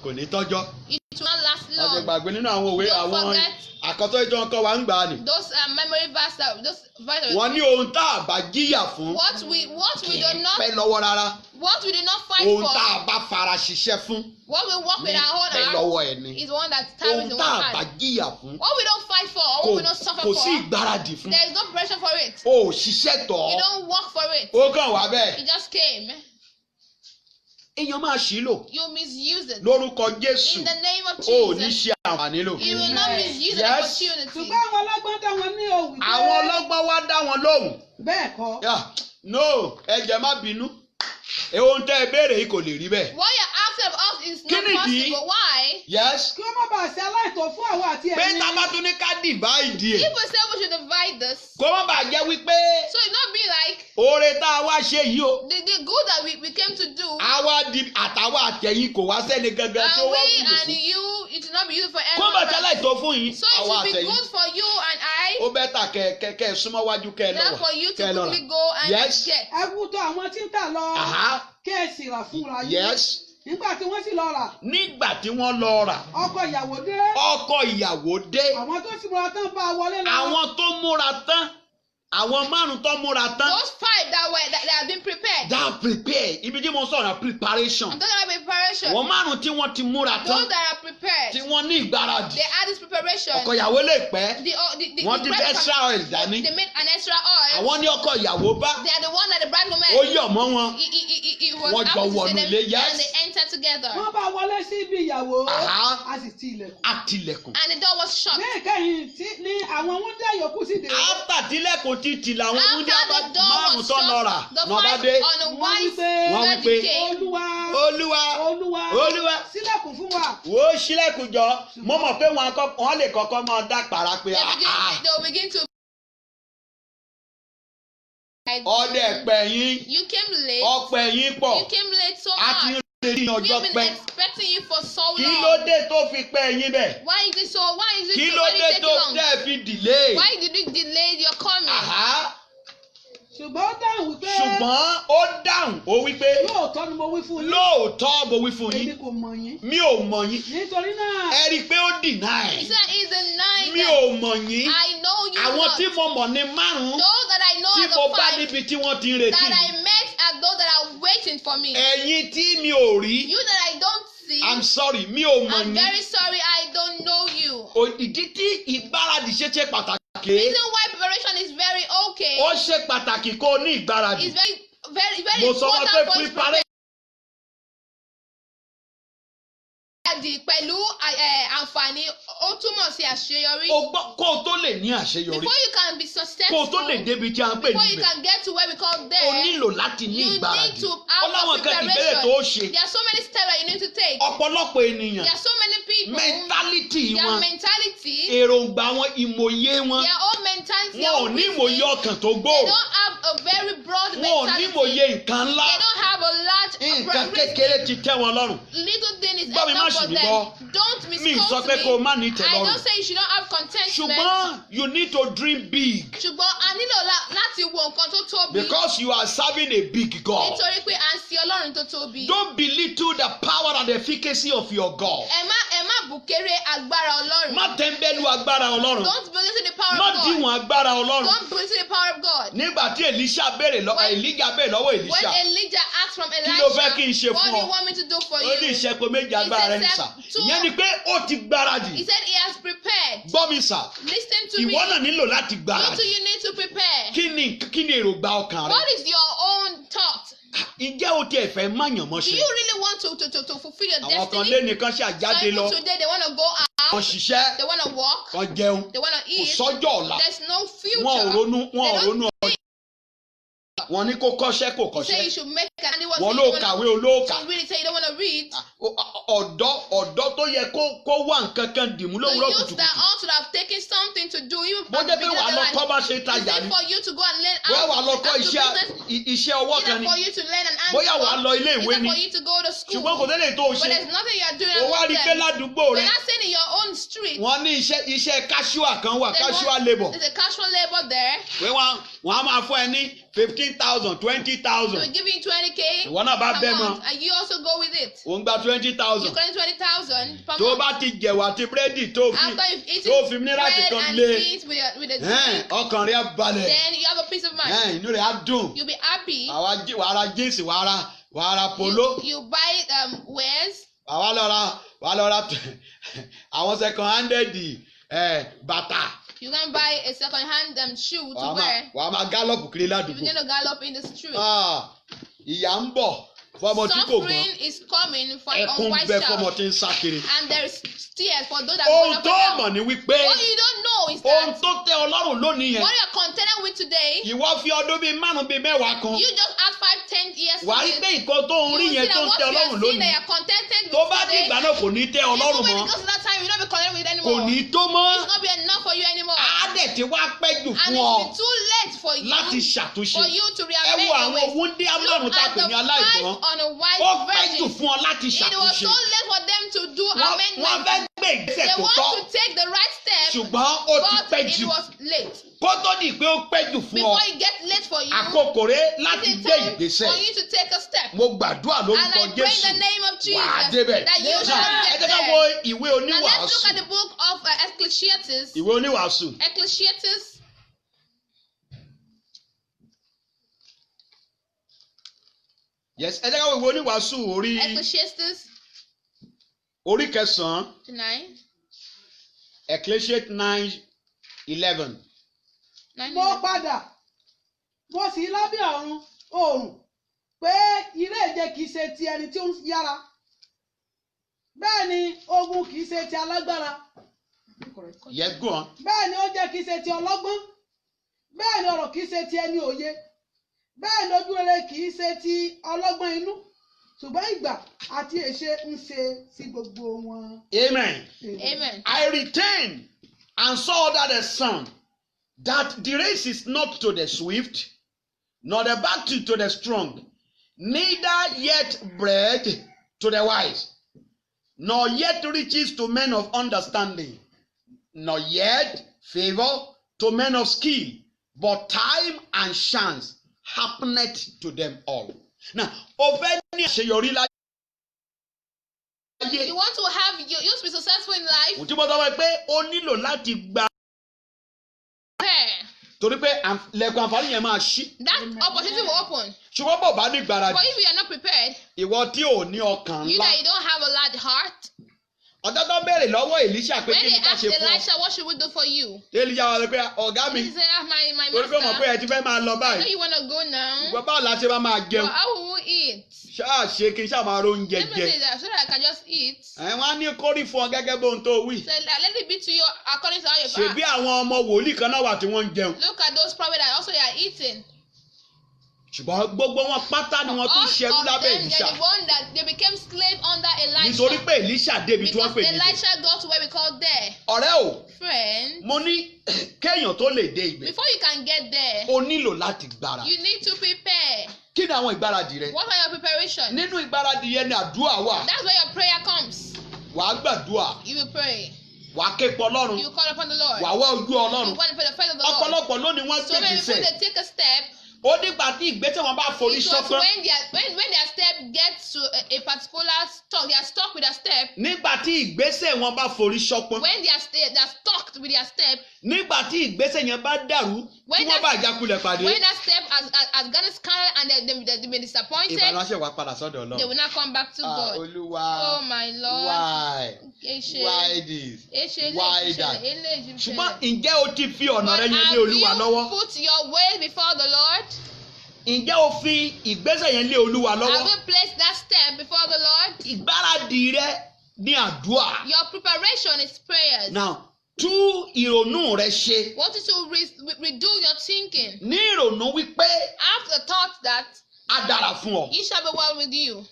kò ní tọ́jọ́. It will not last Àti long. gbàgbé nínú àwọn òwe Don't àwọn forget. àkọ́tọ́ ìjọ ọkọ wa ń gbà á nì. Those memory verses, those verses. Wọ́n ní ohun tá a bá jíyà fún What we kì do í not, pẹ́ lọ́wọ́ rárá. what we do not fight Ohun for, tá a bá fara ṣiṣẹ́ fún what we work with ní our own pẹ́ heart, lọ́wọ́ ẹ̀ ni. is the one that carries Ohun the tá one a bá heart. jíyà fún What we don't fight for, or what we don't suffer kò sí for, ìgbáradì fún. there is no pressure for it. O ò ṣiṣẹ́ tọ̀ You ọ́. don't work for it. Ó kàn wá bẹ́ẹ̀. It just came. Èèyàn máa ṣì lò You misuse it. lórúkọ Jésù. In the name of O ò ní Jesus, ṣe àǹfààní lò. you will not misuse the Yes. opportunity. ṣùgbọ́n àwọn ọlọ́gbọ́n dá wọn ní òwì pé. Àwọn ọlọ́gbọ́n wá dá wọn lóhùn. bẹ́ẹ̀ kọ́. Yeah. No, ẹ jẹ́ má bínú. Ohun tẹ́ ẹ béèrè yìí kò lè rí bẹ́ẹ̀. What you're asking of us is Kí not nìdí? possible. Why? Yes. kí ó má bàa ṣe aláìtó fún àwọn àti Pé ẹ̀yin. tá a bá tún ní ká dìváìdì ẹ̀. People say we should divide this. Kó má bàa jẹ́ wípé So it not be like oore tá a wá ṣe yìí o. the good that we came to do, A wá di àtàwọn àtẹ̀yìn kò wá sẹ́ni gangan tó and wá we wúlò and fún. you, it will not be used for Kó má anyone bàa else. ṣaláìtó fún yín. So it Àwọn should be àtẹ̀yìn. good for you and I, Ó bẹ́tà kẹ́ ẹ súnmọ́ wájú kẹ́ ẹ than lọ́wọ́. for you to Kẹ́ ẹ lọ́ra. quickly go and Yes. get. ẹ wú tó àwọn tí ń tà lọ. Aha. kí ẹ sì rà fúnra yín. Yes. nígbà tí wọ́n sì lọ rà. Nígbà tí wọ́n lọ rà, ọkọ ìyàwó dé. ọkọ ìyàwó dé. àwọn tó sì múra tán bá a wọlé lọ. Àwọn tó múra tán, àwọn márùn tó múra tán. Those five that have been prepared. That prepare. Ibi tí mo sọ̀rọ̀ preparation. I'm talking about preparation. Àwọn márùn tí wọ́n ti múra Those tán. that are prepared, Tí wọ́n ní ìgbáradì. they add this preparation. Ọkọ ìyàwó lè pẹ́. Wọ́n ti bride fẹ́ extra oil dání. They made an extra oil. Àwọn ní ọkọ ìyàwó bá. They are the one that the bridegroom Ó met. yọ̀ mọ́ wọn. He was Wọ́n jọ happy to wọnú see them, ilé, yes. and they entered together. wọ́n bá a wọlé sí ibi ìyàwó. Aha. a sì ti ilẹ̀kùn. Àtìlẹ̀kùn. And the door was shut. ní ìkẹyìn ní àwọn wúndé yòókù sì dé. After tílẹ̀kùn ti tì làwọn After oúnjẹ the door márùn was tó lọ rà. shut, the Wọ́n bá five dé. on the Wọ́n white wí pé- Wọ́n wí that pé- came. olúwa. Olúwa. olúwa. Olúwa. sílẹ̀kùn fún wa. Wo sílẹ̀kùn jọ. Mo mọ̀ pé wọ́n lè kọ́kọ́ máa dá pàrà pé They will begin to. ọdẹ pẹ̀yìn. You came late. Ọpẹ́ yín pọ̀. You came late so A ti ń much. retí We ọjọ́ have been pẹ́. expecting you for so Kí ló long. dé tó fi pẹ́ yín bẹ̀? Why is it so? Why is it Kí so? ló Why did dé it take tó long? tẹ́ fi delay? Why did you delay your coming? Àhá. ṣùgbọ́n ó dáhùn wípé. Ṣùgbọ́n ó dáhùn ó wí pé lóòótọ́ ni mo wí fún yín. lóòótọ́ mo wí fún èmi yín. kò mọ̀ yín. Mi ò mọ̀ yín. nítorí náà. Ẹ rí i pé ó deny. He said, "Is a nine." Mi ò mọ̀ yín. I know you Àwọn not. tí mo mọ̀ ní márùn-ún. Those that that I know tí at mo the bá five níbi tí wọ́n ti ń retí that mi. I met at those that are waiting for me. Ẹ̀yin tí mi ò rí, You that I don't see, I'm sorry, mi ò mọ̀ I'm ní. very sorry I don't know you. Ìdí tí ìgbáradì ṣe pàtàkì. Reason why preparation is very okay. Ó ṣe pàtàkì kó o ní ìgbáradì. It's very Mo sọ wọn important pé for you to preparation. pẹ̀lú àǹfààní ó túmọ̀ sí àṣeyọrí. Kó o tó lè ní àṣeyọrí. Before you can be Kó o successful, tó lè débi tí a ń pè before you níbẹ̀. can get to where we call O there, nílò láti ní you need ìgbáradì. to have Ọláwọn a kan ìbéèrè preparation. tó ṣe. There are so many steps that you need to take. Ọ̀pọ̀lọpọ̀ ènìyàn, There are so many people. mentality Their wọn, mentality, èròǹgbà wọn, ìmòye wọn, their own mentality, wọn ò their ní own ìmòye reasoning, ọkàn tó they gbòòrò. don't have a very broad Wọn ò ní mentality. ìmòye nǹkan ńlá. They don't have a large Nǹkan reasoning. kékeré ti tẹ́ wọn lọ́rùn. Little thing is Gbọ́ mi má enough ṣì for mí them. gbọ́. Don't Mi misquote sọ pé kó o me. má ní I ìtẹ́lọ́rùn. don't say you should not have contentment. Ṣùgbọ́n you need to dream big. Ṣùgbọ́n a nílò láti wo nǹkan tó tóbi. Because you are serving a big God. Nítorí pé à ń sin Ọlọ́run tó tóbi. Don't belittle the power and the efficacy of your God. Ẹ má bùkéré agbára Ọlọ́run. Má tẹ́ńbẹ́lú agbára Ọlọ́run. Don't belittle the power Má of God. díwọ̀n agbára Ọlọ́run. Don't belittle the power of God. Nígbà tí Èlíṣà béèrè lọ́wọ́ Èlíjà béèrè lọ́wọ́ When Èlíṣà. Elijah asked from Kí ló fẹ́ kí n ṣe Elisha, what fún do you ọ? want me to do for Ó ní you? ìṣẹ́po méjì agbára rẹ̀ ń sà. Ìyẹn ni pé ó ti gbáradì. He said he has prepared. Gbọ́ mi sà. Listen to me. Ìwọ náà nílò láti You gbáradì. too, you need to prepare. Kí ni èròǹgbà ọkàn rẹ? What is your own thought? Ǹjẹ́ o tiẹ̀ fẹ́ máyàn mọ́ Do ṣe? you really want to fulfill your Àwọn kan destiny? lé nìkan ṣàjáde Some lọ. people today, they want to go Wọ́n out, ṣiṣẹ́. they want to walk, Wọ́n jẹun. they want to Kò eat. sọ́jọ́ ọ̀la. There's no future. Wọ́n ò They ronú ọjọ́. Wọ́n ní kó kọ́ṣẹ́ kò say you kọ́ṣẹ́. should make an and he was Wọ́n saying ló you don't kàwé wanna- olóòkà. you really say you don't want to read. Ọ̀dọ́ tó yẹ kó wá nǹkan kan dìmú The lówùúrọ̀ youth that kùtùkùtù. ought to have taken something to do even Bó at the jẹ́ pé beginning wàá of lọ their kọ́ bá ṣe life. tajà Is ni. it for you to go and learn Bóyá wàá lọ how kọ́ to business? iṣẹ́ ọwọ́ kan Either ni. for you to learn an hand Bóyá wàá lọ ilé ìwé either ni. for you to go to school. Ṣùgbọ́n kò tẹ́lẹ̀ tó o But ṣe. there's nothing you are doing O wá rí i pé at ládùúgbò But rẹ. not saying in your own street. Wọ́n ní iṣẹ́ casual kan wà, There's casual labour. There's a casual labor there. Pé wọ́n á máa fún ẹ ní 15,000, They 20,000. will give you 20K Ìwọ náà bá a bẹ́ month, mọ́. and you also go with it. Ò ń gba You 20,000. collect 20,000 per Tó o month. bá ti jẹ̀wà àti búrẹ́dì tó After you've fi eaten mínírààtì bread kan and lé. beans with a drink, Ọkàn rẹ á balẹ̀. then you have a peace of mind. Inú rẹ̀ á dùn. You'll be happy. Wàá ra jíǹsì, wàá ra polo. You buy wares. Wàá lọ ra àwọn second handed bàtà. You can buy a second-hand shoe to wear. Wàá máa gálọ̀pù kiri You ládùúgbò. begin to gallop in the street. Ìyà ń bọ̀ fọmọ tí kò gbọ́n. Suffering is coming for an Ẹkún unwise bẹ fọmọ child. tí ń sá kiri. And there is tears for those that go Ohun up tó and mọ̀ down. ni wípé What you don't know is ohun that tó tẹ́ Ọlọ́run lónìí yẹn. what you are contending with today, Ìwọ fi ọdún bíi márùn-ún bíi mẹ́wàá kan. you just add 5-10 years Wàá rí to pé it. nǹkan tó ń You rí will yẹn see tó that ń what tẹ́ you are Ọlọ́run seeing that lónìí. you are contented Tó with bá today, dìgbà náà kò ní tẹ́ Ọlọ́run even when mọ́. it goes to that time, you will not be contented with it Kò anymore. ní tó mọ́. It's not be enough for you anymore. Á dẹ̀ ti wá pẹ́ jù And fún it ọ will be too late for you láti ṣàtúnṣe. for you to Ẹ reamend wo your àwọn ways. wúndí Look amárùn tá a at pè the ní aláìgbọ́n. five unwise Ó pẹ́ jù virgins. fún ọ láti It was so ṣàtúnṣe. late for them to do Wọ́n amendment. fẹ́ gbé ìgbésẹ̀ They tó want tọ́. to take the right step, Ṣùgbọ́n ó ti but pẹ́ it jù. was late. Kó tó di pé ó pẹ́ jù fún ọ. Before it gets late for you, Àkókò rẹ̀ láti it's gbé a time ìgbésẹ̀. for you to take a step. Mo gbàdúrà And lórúkọ I pray in the Jésù. name of Wàá Jesus débẹ̀. that you Náà, shall ẹ get jẹ́ ká there. wo ìwé Now let's look oníwàásù. at the book of Ecclesiastes. Ìwé oníwàásù. Ecclesiastes. Yes, ẹ jẹ́ ká wo ìwé oníwàásù Ecclesiastes orí kẹsàn-án. 9. Ecclesiastes 9:11. Mo padà mo sì lábẹ́ oòrùn pé ìrẹ́jẹ kìí ṣe ti ẹni tí ó ń yára bẹ́ẹ̀ ni ogun kìí ṣe ti alágbára Yes, go on. bẹ́ẹ̀ ni oúnjẹ kìí ṣe ti ọlọ́gbọ́n bẹ́ẹ̀ ni ọ̀rọ̀ kìí ṣe ti ẹni òye bẹ́ẹ̀ ni ojú rere kìí ṣe ti ọlọ́gbọ́n inú ṣùgbọ́n ìgbà àti èṣe ń ṣe sí gbogbo wọn. Amen. Amen. I retained and saw that the sun, that the race is not to the swift, nor the battle to the strong, neither yet bread to the wise, nor yet riches to men of understanding, nor yet favor to men of skill, but time and chance happeneth to them all. Now, ọ̀fẹ́ ní àṣeyọrí láyé. You want to have you to be successful in life? Mo ti bọ́ sọ pé ó nílò láti gba Prepare. torí pé lẹ̀kùn àǹfààní yẹn máa ṣí. That opportunity will open. ṣùgbọ́n bò bá ní ìgbáradì. But if you are not prepared, ìwọ tí ò ní ọkàn you ńlá. that you don't have a large heart. ọjọ́ tó béèrè lọ́wọ́ Èlíṣà pé When kí they ni ká asked ṣe fún ọ. Elisha, what should we do for you? Èlíṣà wà lọ pé ọ̀gá mi He said, my torí pé mọ̀ pé master, ẹ ti fẹ́ máa lọ I know báyìí. you want to go now. ìgbà báwo la ṣe máa But jẹun. how will we eat? ṣáà ṣe kí n ṣáà máa ro oúnjẹ Let me jẹ. say that so that I can just eat. wọ́n á ní kórìí fún ọ gẹ́gẹ́ bóun tó wí. So let it be to you according to how you ṣèbí àwọn ọmọ wòlíì kan náà wà tí wọ́n ń jẹun. Look at those prophets that also they are eating. ṣùgbọ́n gbogbo wọn pátá ni wọ́n tún ṣerú All of lábẹ́ them, they're Èlíṣà. the one that they became slave under Elisha. nítorí pé Èlíṣà débi tí wọ́n Because pè ní ibẹ̀. Elisha got to where we call there. ọ̀rẹ́ o Friend, mo ní kéèyàn tó lè dé ibẹ̀ before you can get there, o nílò láti gbára. you need to prepare. kí ni àwọn ìgbáradì rẹ? What are your preparations? nínú ìgbáradì yẹn ni àdúrà wà. That's where your prayer comes. wàá gbàdúrà, You will pray. wàá ké pe Ọlọ́run, You call upon the Lord. wàá wá ojú You Ọlọ́run. want for the face of the Lord. ọ̀pọ̀lọpọ̀ lónìí wọ́n So gbé many people ìgbésẹ̀. they take a step. ó nígbà tí ìgbésẹ̀ wọn bá forí Because ṣọpọ́n. when their step gets to a particular stock, they are stuck with their step. nígbà tí ìgbésẹ̀ wọn bá forí ṣọpọ́n. When they are stuck with their step, nígbà tí ìgbésẹ̀ yẹn bá dàrú tí When wọ́n that- bá ìjákulẹ̀ pàdé. when that step has gotten scattered and they've been disappointed, ìbálòṣẹ̀ wà padà sọ́dọ̀ they Ọlọ́run. will not come back to God. Olúwa, Oh my Lord. why Eshe- why this Eshe- why Eshe- that. Eshe- ṣùgbọ́n ǹjẹ́ o ti fi ọ̀nà But rẹ yẹn lé have Olúwa lọ́wọ́? you put your way before the Lord? ǹjẹ́ o fi ìgbésẹ̀ yẹn lé Olúwa Have lọ́wọ́? you placed that step before the Lord? ìgbáradì rẹ ní àdúrà. Your preparation is prayers. now tú ìrònú rẹ ṣe Want you to redo your thinking. ní ìrònú wípé Have the thought that á dára fún ọ. it shall be well with you.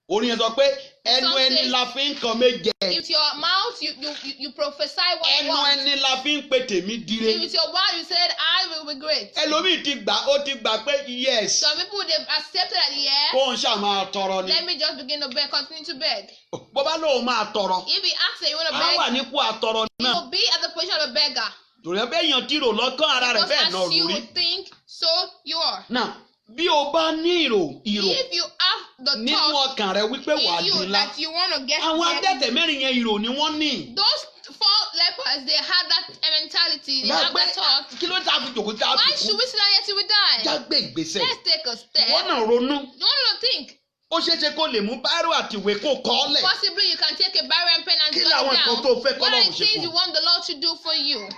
orin yẹn sọ pé ẹnu Some ẹni says- la fi ń kan méje. With your mouth, you prophesy what you ẹnu want. ẹni la fi ń pe tèmi dire. With your mouth, you said, I will be great. ẹlòmíì ti gbà ó ti gbà pé yes Some people, they've accepted that, yes, kó ń ṣàmà tọrọ ni. let me just begin to beg, continue to beg. bó bá lóun máa tọrọ If he asks that you want to á wà beg, nípò àtọrọ you náà. will be at the position of a beggar. torí ẹ bẹ́ẹ̀ yàn tí rò lọ́kàn ara rẹ̀ Because bẹ́ẹ̀ náà as you rò rí. think, so you are. now bí o bá ní ìrò If you have the nínú thought ọkàn rẹ wípé wà á in di you ńlá. that you want to get àwọn there, adẹ́tẹ̀ mẹ́rin yẹn ìrò ni wọ́n ní. those 4 lepers, they have that mentality, they have that thought. kí ló dé àfi jòkó tí a Why fi should kú. we sit down here till we die? já gbé ìgbésẹ̀. Let's take a step. wọ́n náà ronú. You want to think. ó ṣeé ṣe kó lè mú báírò àti ìwé kó kọ ọ́ lẹ̀. Possibly you can take a barrel and pen and Kí jot làwọn it nǹkan down. tó fẹ́ What are k'Ọlọ́run the ṣe things fún you ọ? want the Lord to do for you?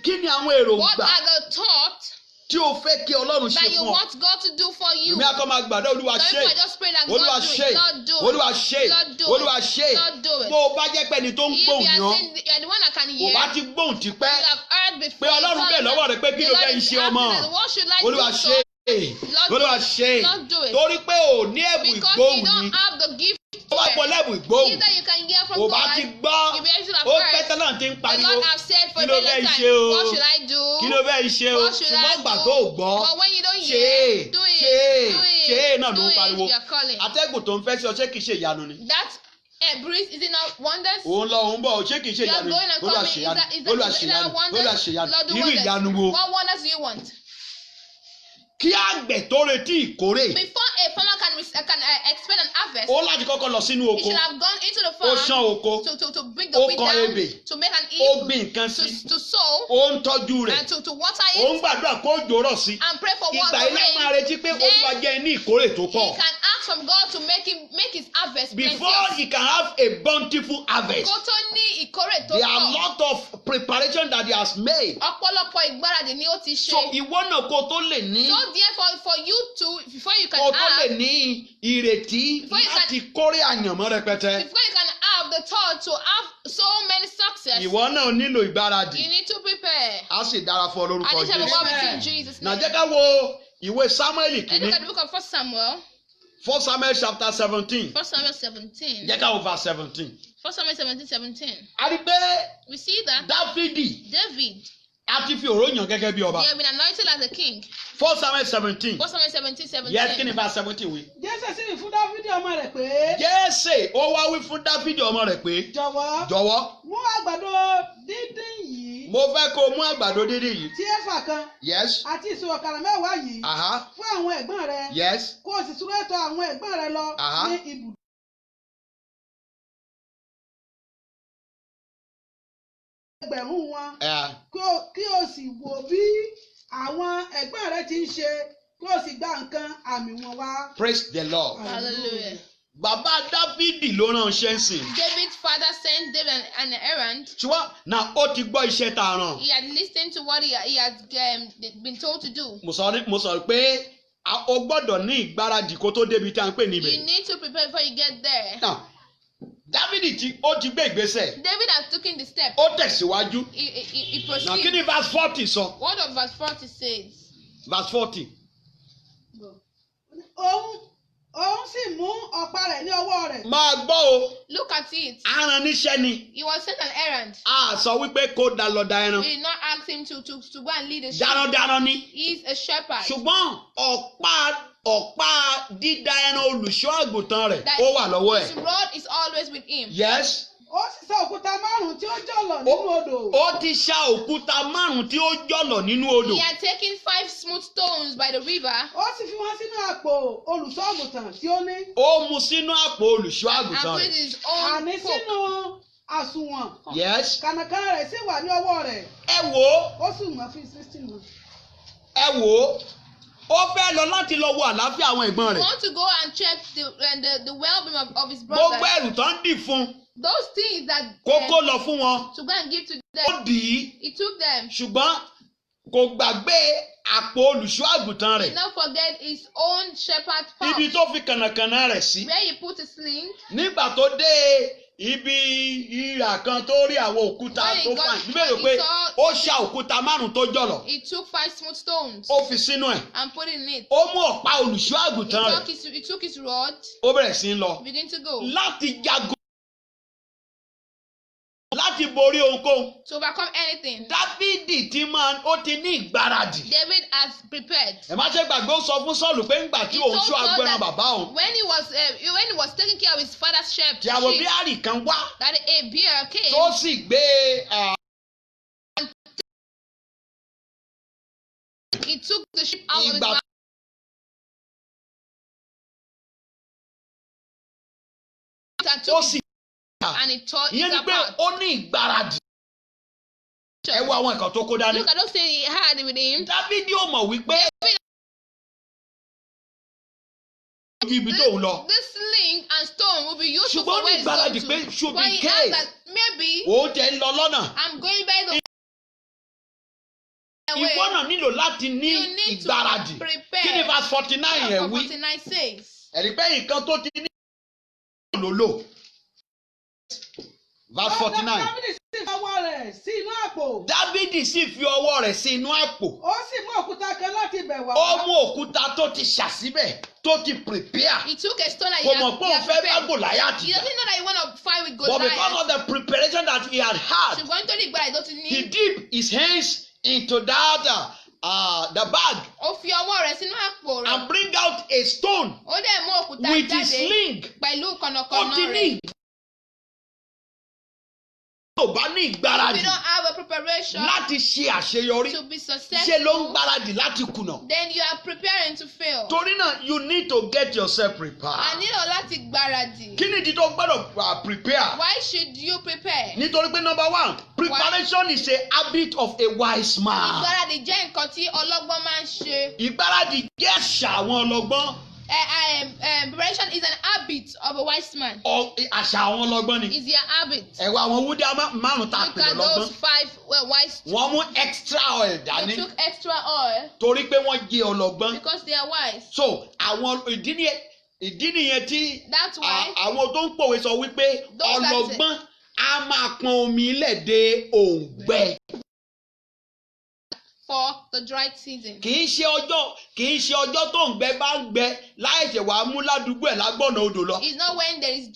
Kí ni àwọn What èròǹgbà are the thoughts tí o fẹ́ kí Ọlọ́run ṣe that you fún ọ? want God to do for you? èmi akọ́ máa gbàdá Olúwa Some ṣe people just pray that Olúwa God do ṣe it, Lord do it, Olúwa ṣe Lord do Olúwa it, ṣe Lord do it. bó o bá jẹ́ pé ẹni tó ń If gbóhùn you yàn are saying you are the one that can kò hear, bá ti gbóhùn tipẹ́ you have heard before. pé Ọlọ́run bẹ̀ lọ́wọ́ rẹ pé kí ló fẹ́ ń ṣe ọmọ What should I Olúwa do? ṣe Olúwa ṣe Lord do it. torí pé ò ní ẹ̀bùn Because ìgbóhùn you ni don't have the gift tó bá pọ̀ to lẹ́bùn it. ìgbóhùn Either you can hear from kò bá God, ti gbọ́ you be able to have ó heard. pẹ́ tẹ́lẹ̀ tí ń The pariwo Lord have said for kí a ló very fẹ́ long ṣe time, o what should I do? kí ló fẹ́ ṣe o What should I ṣùgbọ́n gbà do? tó o gbọ́ But when you don't ṣe hear, do it, ṣe do it, ṣe náà ló do ń it, pariwo you are calling. atẹ́gùn tó ń fẹ́ sí ọ ṣé kìí ṣe ìyanu ni That breeze, is it not wonders? òun lọ òun bọ̀ ṣé kìí ṣe You are ìyanu ni going and Olúwa coming. ṣe Is ìyanu that Olúwa ṣe ìyanu that wonders? Olúwa ṣe ìyanu Lord, do irú wonders. ìyanu wo What wonders do you want? kí àgbẹ̀ tó retí ìkórè Before a farmer can expect an harvest, ó láti kọ́kọ́ lọ sínú he oko should have gone into the ó ṣán farm oko to bring the ó wheat kọ down, ebè to make an ó heap, gbìn nǹkan sí to sow, ó ń tọ́jú rẹ̀ and to water ó ń it, gbàdúrà kó òjò rọ̀ sí and pray for ìgbà water ilé máa rain. retí pé Then Olúwa jẹ́ ní ìkórè tó He pọ̀ can ask from God to make his harvest before plenteous. he can have a bountiful harvest. Kó tó ní ìkórè tó There are a pọ̀, lot of preparation that he has made. ọ̀pọ̀lọpọ̀ ìgbáradì ni ó ti So ṣe. ìwọ náà kó tó lè ní So therefore, for you to, before you can kó tó lè have, ní ìrètí Before you can- láti kórè àyànmọ́ rẹpẹtẹ. before you can have the thought to have so many success, Ìwọ náà nílò ìgbáradì. you need to prepare. Á sì dára fún ọ And lórúkọ it shall be Jésù. well with you in Jesus' Nà name. jẹ́ ká wo ìwé Sámúẹ́lì Let's look kìíní. at the book of 1 Samuel. 1 Samuel chapter 17. 1 Samuel 17. Jẹ́ ká wo verse 17. 1 Samuel 17:17. A rí pé We see that Dáfídì David, a ti fi òró yàn gẹ́gẹ́ bí ọba. they have been anointed as a king. 1 Samuel 17. 1 Samuel 17:17. Yes, kí ni verse 17 wí? Jésù sì wí fún Dáfídì ọmọ rẹ̀ pé Jésè ó wá wí fún Dáfídì ọmọ rẹ̀ pé jọ̀wọ́ jọ̀wọ́ mú àgbàdo dídín yìí mo fẹ́ kó o mú àgbàdo dídì yìí. tí éfà kan Yes. àti ìṣù ọ̀kàrà mẹ́wàá yìí Aha. fún àwọn ẹ̀gbọ́n rẹ Yes. kó o sì súré tọ̀ àwọn ẹ̀gbọ́n rẹ lọ Aha. ní ibùdó. ẹgbẹ̀rún wọn Yeah. kí o sì wò bí ti ń ṣe kí o sì gba nǹkan àmì wọn wá. Praise the Lord. Hallelujah. Bàbá Dáfídì ló ránṣẹ́ sìn. David's father sent David an errand. Ṣùgbọ́n náà ó ti gbọ́ iṣẹ́ tá a rán. He had listened to what he had been told to do. Mo sọ pé o gbọ́dọ̀ ní ìgbáradì kó tó débi tí a ń pè níbẹ̀. You need to prepare before you get there. Now, Dáfídì ó ti gbé ìgbésẹ̀. David has taken the step. Ó tẹ̀síwájú. He Now kí proceeds. ni verse 40 sọ? What of verse 40 says? Verse 40. Òun sì mú ọ̀pá rẹ̀ ní ọwọ́ rẹ̀. Máa gbọ́ o, Look at it. aràn níṣẹ́ ni. He was sent an errand. A sọ wípé kó da lọ da ẹran. We did not ask him to go and lead a sheep. Darandaran ni. He is a shepherd. Ṣùgbọ́n ọ̀pá dídá ẹran olùṣọ́ àgùntàn rẹ̀ ó wà lọ́wọ́ His ẹ̀. rod is always with him. Yes. Ó sì sá òkúta márùn-ún tí ó jọ̀lọ̀ nínú odò. Ó ti ṣá òkúta márùn-ún tí ó jọ̀lọ̀ nínú odò. He had taken 5 smooth stones by the river Ó sì fi wọ́n sínú àpò olùṣọ́ àgùntàn tí ó ní. Ó mu sínú àpò olùṣọ́ and àgùntàn put rẹ̀. his own Àní poke. sínú àsùnwọ̀n. Yes. Kànàkànà rẹ̀ sì wà ní ọwọ́ rẹ̀. Ẹ wò ó, Ó sì mọ̀ fi 16 mọ̀. ẹ wò ó. Ó fẹ́ lọ láti lọ wo àlàáfíà àwọn ẹ̀gbọ́n He rẹ̀. want to go and check the well-being of his Gbogbo brother. ẹrù tó ń dì fún un, Those things that kókó lọ fún wọn. to go and give to Ó them. dì í. He took them. Ṣùgbọ́n kò gbàgbé àpò olùṣọ́ àgùntàn He did rẹ̀. not forget his own shepherd Ibi pouch tó fi kànàkànà rẹ̀ sí. where he put his sling. Nígbà tó dé ibi ìrà kan tó rí àwọn òkúta When he tó got- fà níbẹ̀ he pé saw- ó ṣá òkúta márùn-ún tó jọ̀lọ̀. He took 5 smooth stones Ó fi sínú ẹ̀. and put it in it. Ó mú ọ̀pá olùṣọ́ àgùntàn rẹ̀. He took his rod. Ó bẹ̀rẹ̀ sí í lọ. Begin to go Láti jagun. Láti borí ohunkóhun. to overcome anything. Dáfídì ó ti ní ìgbáradì. David has prepared. Ẹ má ṣe gbàgbé ó sọ fún Sọ́ọ̀lù pé ńgbà tí He òun told ṣọ́ Saul agbẹ́ran that bàbá òun. when he was taking care of his father's sheep, Tí àwọn bíárì kan wá that a bear came tó sì gbé he took the sheep out of his ìgbà mouth and tó took sì. it and he tore Ìyẹn it ni pé apart. ó ní ìgbáradì. Ẹ wo àwọn nǹkan tó kó dání. Look at those things he had with him. Dáfídì ò mọ̀ wípé ibi tó ń lọ. This sling and stone will be useful Ṣùgbọ́n for where ní he's ìgbáradì going pé to. should But be he case. asked that maybe Ó tẹ̀ ń lọ lọ́nà. I'm going by the way. Ìwọ náà nílò láti ní You need to ìgbáradì. prepare. Kí ni verse 49 yẹn wí? 49 says. Ẹ̀rí pé nǹkan tó ti ní lòlò. Verse 49. Dáfídì sì fi ọwọ́ rẹ̀ sí inú àpò. Dáfídì sì fi ọwọ́ rẹ̀ sí inú àpò. Ó sì mú òkúta kan láti ibẹ̀ wá. Ó mú òkúta tó ti ṣà síbẹ̀ tó ti prepare. He took a stone and Kò mọ̀ pé he òun had fẹ́ bá prepared. Gòláyátì He jà. doesn't know that he want to fight with But because Goliath. of the preparation that he had had, Ṣùgbọ́n nítorí ìgbà ìdó ti he ní. dipped his hands into that the bag Ó fi ọwọ́ rẹ̀ sínú àpò rẹ̀. and bring out a stone Ó dẹ̀ mú òkúta with his jáde sling. pẹ̀lú Ó kànnàkànnà ti ní rẹ̀. ò bá ní If ìgbáradì you don't have a preparation láti ṣe àṣeyọrí, to be ṣe ló ń successful, gbáradì láti kùnà. then you are preparing to fail. Torí náà you need to get yourself A prepared. nílò láti gbáradì. Kí ni ìdí tó gbọ́dọ̀ prepare? Why should you prepare? Nítorí pé number one, preparation is a habit of a wise man. Ìgbáradì jẹ́ nǹkan tí ọlọ́gbọ́n máa ń ṣe. Ìgbáradì jẹ́ àṣà àwọn ọlọ́gbọ́n. Preparation is an habit of a wise man. Àṣà àwọn ọlọ́gbọ́n ni. Is your habit. Ẹ̀wọ̀ àwọn wúdí márùn-ún tá a Look pè at lọ́gbọ́n. those 5 wise. Wọ́n mú extra oil They dání took extra oil torí pé wọ́n jẹ́ ọlọ́gbọ́n. because they are wise. So àwọn ìdí nìyẹn tí That's why àwọn tó ń pòwe sọ wípé Those that ọlọ́gbọ́n á máa pọn omi ilẹ̀ dé òǹgbẹ. for the dry season. Kì í ṣe ọjọ́ tó ń gbẹ bá ń gbẹ láìṣẹ̀ wàá mú ládùúgbò ẹ̀ lágbọ̀nà odò lọ. It's not when it is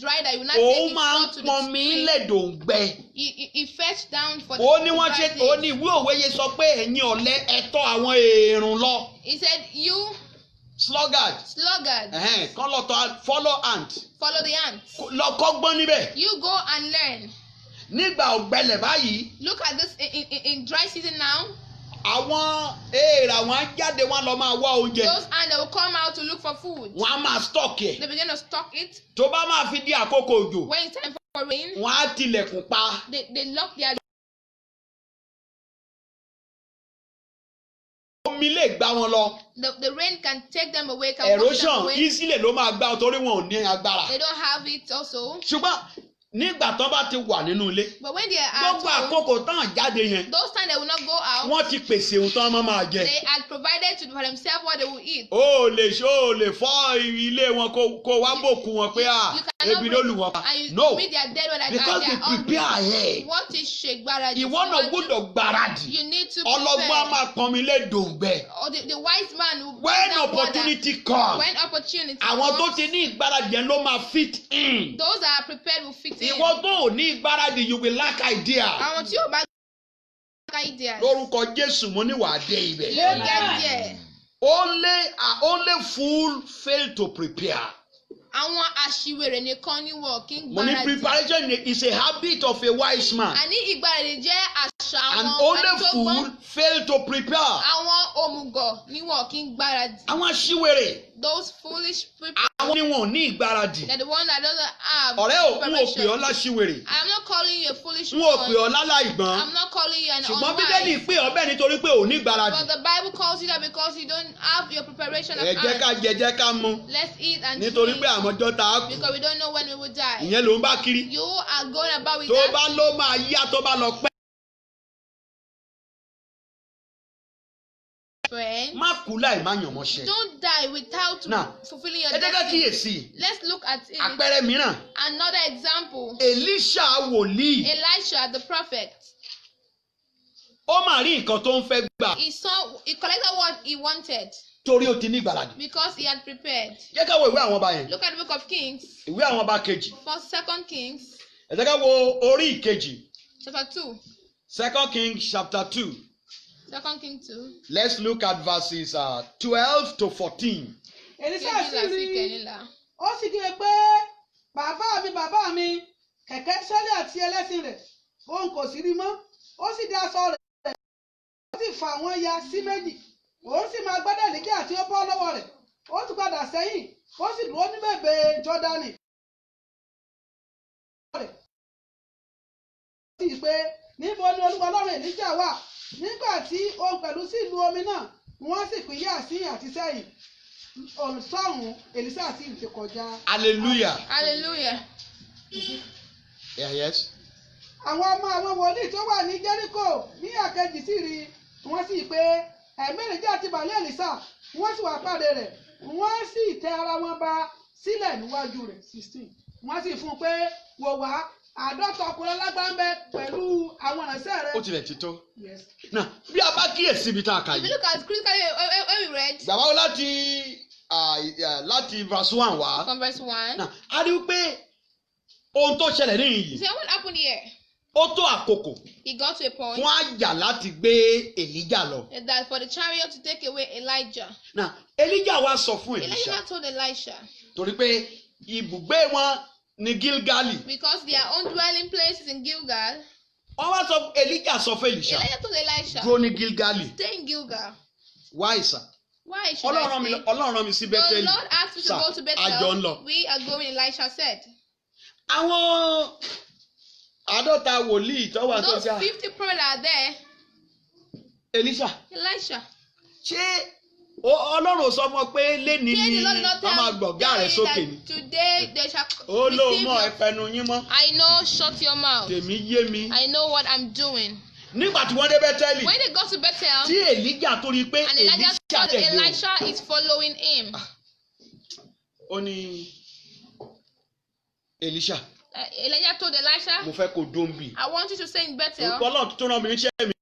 dry that you not Òun take it máa out ń to pọn the omi stream. ilẹ̀ dòǹgbẹ. He fetched down for the Ó ní wọ́n dry ṣe ó ní days. ìwé òwe yẹn sọ pé ẹ̀yin ọ̀lẹ ẹ tọ́ àwọn èèrùn lọ. He said, you Sluggard. sluggard, Kán lọ tọ́ follow ant. follow the ants. Lọ kọ́gbọ́n níbẹ̀. You go and learn. Nígbà ọ̀gbẹlẹ̀ báyìí, Look at this in dry season now. àwọn èèrà wọn á jáde wọn lọ máa wá oúnjẹ. Those ants they will come out to look for food. Wọ́n á máa stock ẹ̀. They begin to stock it. Tó bá máa fi di àkókò òjò, When it's time for rain, wọ́n á tilẹ̀kùn pa. they lock their omi lè gbá wọn lọ. The rain can take them away, can wash them Erosion away. easily ló máa gbá ọ torí wọn ò ní agbára. They don't have it also. Ṣùgbọ́n nígbà tán bá ti wà nínú ilé, But when they are at gbogbo home, àkókò tán jáde yẹn, those times they will not go out. wọ́n ti pèsè ohun tán máa jẹ. They had provided for themselves what they will eat. ó lè fọ́ ilé wọn kó wá bòkú wọn pé You cannot ebi ló lù wọn pa. And you No, meet their dead when they because are they hungry. prepare ahead. What is ṣègbáradì? Ìwọ náà gbọ́dọ̀ gbáradì. You need to Ọlọ́gbọ́n á prepare. máa pọnmi lé dòǹgbẹ. Or the wise man who When brings that water. opportunity come, When opportunity àwọn tó comes, ti ní ìgbáradì yẹn ló máa fit in. those that are prepared will fit in. Ìwọ tó ò ní ìgbáradì, you will lack idea. Àwọn tí yóò bá ideas. Lórúkọ Jésù mo ní wàá dé You ibẹ̀. get there. Only fool fail to prepare. Àwọn aṣiwèrè nìkan ni wọn kì í Mo ní gbáradì. preparation is a habit of a wise man. Àní ìgbáradì jẹ́ àṣà And àwọn only ẹni tó fool gbọ́n. fail to prepare. Àwọn òmùgọ̀ ni wọn kì í gbáradì. Àwọn aṣiwèrè, Those foolish people, àwọn ni wọn ò ní ìgbáradì. they're the one that doesn't have Ọ̀rẹ́ ò n ò pè ọ́ preparation. láṣiwèrè. I'm not calling you a foolish N ò pè one. ọ́ láláìgbọ́n. I'm not calling you an Ṣùgbọ́n Bíbélì unwise. pè ọ́ bẹ́ẹ̀ nítorí pé ò ní ìgbáradì. But the Bible calls you that because you don't have your preparation Ẹ at jẹ́ ká hand. jẹ jẹ́ ká mu. Let's eat and Nítorí drink pé àwọn ọjọ́ tá a kù. because we don't know when we will die. Ìyẹn ló ń bá kiri. You are going about with Tó that. bá ló máa yá tó bá lọ pẹ́. Friend, Má kú láì má yàn mọ́ṣẹ́. don't die without Now, fulfilling your Ẹ jẹ́ ká destiny. kíyèsí. Let's look at it. Àpẹẹrẹ mìíràn. Another example. Èlíṣà wòlíì. Elisha, the prophet, Ó máa rí nǹkan tó ń fẹ́ gbà he collected what he wanted torí ó ti ní ìgbáradì. because he had prepared. Jẹ́ ká wo ìwé àwọn ọba yẹn. Look at the book of Kings, Ìwé àwọn ọba kejì. first, Second Kings, Ẹ jẹ́ ká wo orí ìkejì. chapter 2. 2 Kings chapter 2. Second Kings 2. Let's look at verses 12 to 14. Èlíṣà sì Kejìlá sí rí kẹrìnlá. ó sì kígbe pé bàbá mi kẹ̀kẹ́ sẹ́lẹ̀ àti ẹlẹ́sìn rẹ̀ òun kò sí rí mọ́ ó sì dé aṣọ rẹ̀ ó sì fà wọ́n ya sí méjì òun sì máa gbádùn Èlíjà tí ó bọ́ lọ́wọ́ rẹ̀ ó tún padà sẹ́yìn ó sì dúró ní bèbè Jọ́dánì. Ó sì pé níbo ni Olúwa Ọlọ́run Èlíjà wà nígbà tí òun pẹ̀lú sí ìlú omi náà wọ́n sì pín yà sí àti sẹ́yìn sọ́hùn Èlíṣà sì ti kọjá. Hallelujah. Hallelujah. Yeah, yes. Àwọn wòlíì tó wà ní Jẹ́ríkò ní àkejì sì rí wọ́n sì pé ẹ̀mí Èlíjà ti bà lé Èlíṣà wọ́n sì wá pàdé rẹ̀ wọ́n sì tẹ ara wọn ba sílẹ̀ níwájú rẹ̀ 16 wọ́n sì fún un pé wò wá 50 ọkùnrin alágbáńbẹ pẹ̀lú àwọn ìránṣẹ́ rẹ̀. Ó tilẹ̀ ti tó. Yes. Náà bí a bá kíyèsí ibi tá a kà If you yìí. look at critically when we read Gbàgbọ́ láti verse 1 wá. from verse 1, Náà a rí i pé ohun tó ṣẹlẹ̀ níyìn you yìí. see what happened here? Ó tó àkókò He got to a point fún àjà láti gbé Èlíjà lọ. that for the chariot to take away Elijah. Náà Èlíjà wá sọ fún Èlíṣà. Elijah told Elisha, Torí pé ibùgbé wọn ní Gilgali. because their own dwelling place is in Gilgal, Wọ́n wá sọ Èlíjà sọ fún Èlíṣà. Elijah told Elisha, Dúró ní Gilgali. stay in Gilgal. Why sir? Why should I stay? Ọlọ́run rán mi sí The Bẹ́tẹ́lì. Lord asked me to Sir, go to àjọ ń lọ. Bethel. We are going, Elisha said. Àwọn àádọ́ta wòlíì tó wà tó Those ṣá. 50 prophets are there. Èlíṣà, Elisha, ṣé Ọlọ́run sọ fún ọ pé léni hear ni the Lord did not wọ́n máa gbọ̀gá rẹ̀ tell sókè you ni? that today they shall Ó lóun receive mọ̀ your... ẹ̀fẹ̀nu yín mọ́. I know, shut your mouth. Tèmi yé mi. I know what I'm doing. Nígbà tí wọ́n dé Bẹ́tẹ́lì, When they got to Bethel, tí Èlíjà tó rí i pé and Elijah Èlíṣà saw that tẹ̀lé o. Elisha is following him. Ó ní Èlíṣà, Elijah told Elisha, mo fẹ́ kó dóńbì. I want you to stay in Bethel. Orúkọ Ọlọ́run tó rán mi níṣẹ́ mi.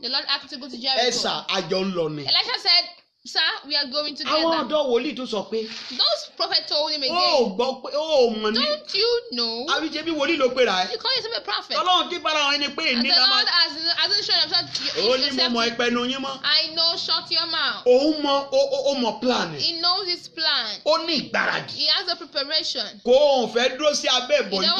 The Lord asked him to go to Ẹ̀sà Jericho. àjọ ń lọ ni. Elisha said, sir, we are going Àwọn together. ọ̀dọ́ wòlíì tó sọ pé Those prophets told him ó again, gbọ́ pé ó mọ̀ ní. don't you know? Àbíjẹ́ bí wòlíì ló pera ẹ̀. You call yourself a prophet. Ọlọ́run ti bára wọn ẹni pé And èmi the la Lord máa. hasn't shown himself Ó ní mo mọ yourself. ẹpẹnu yín mọ́. I know, shut your mouth. Òun mọ ó mọ plan ẹ̀. He knows his plan. Ó ní ìgbáradì. He has a preparation. Kò òun fẹ́ dúró sí abẹ́ He don't ìbòjúbòjì.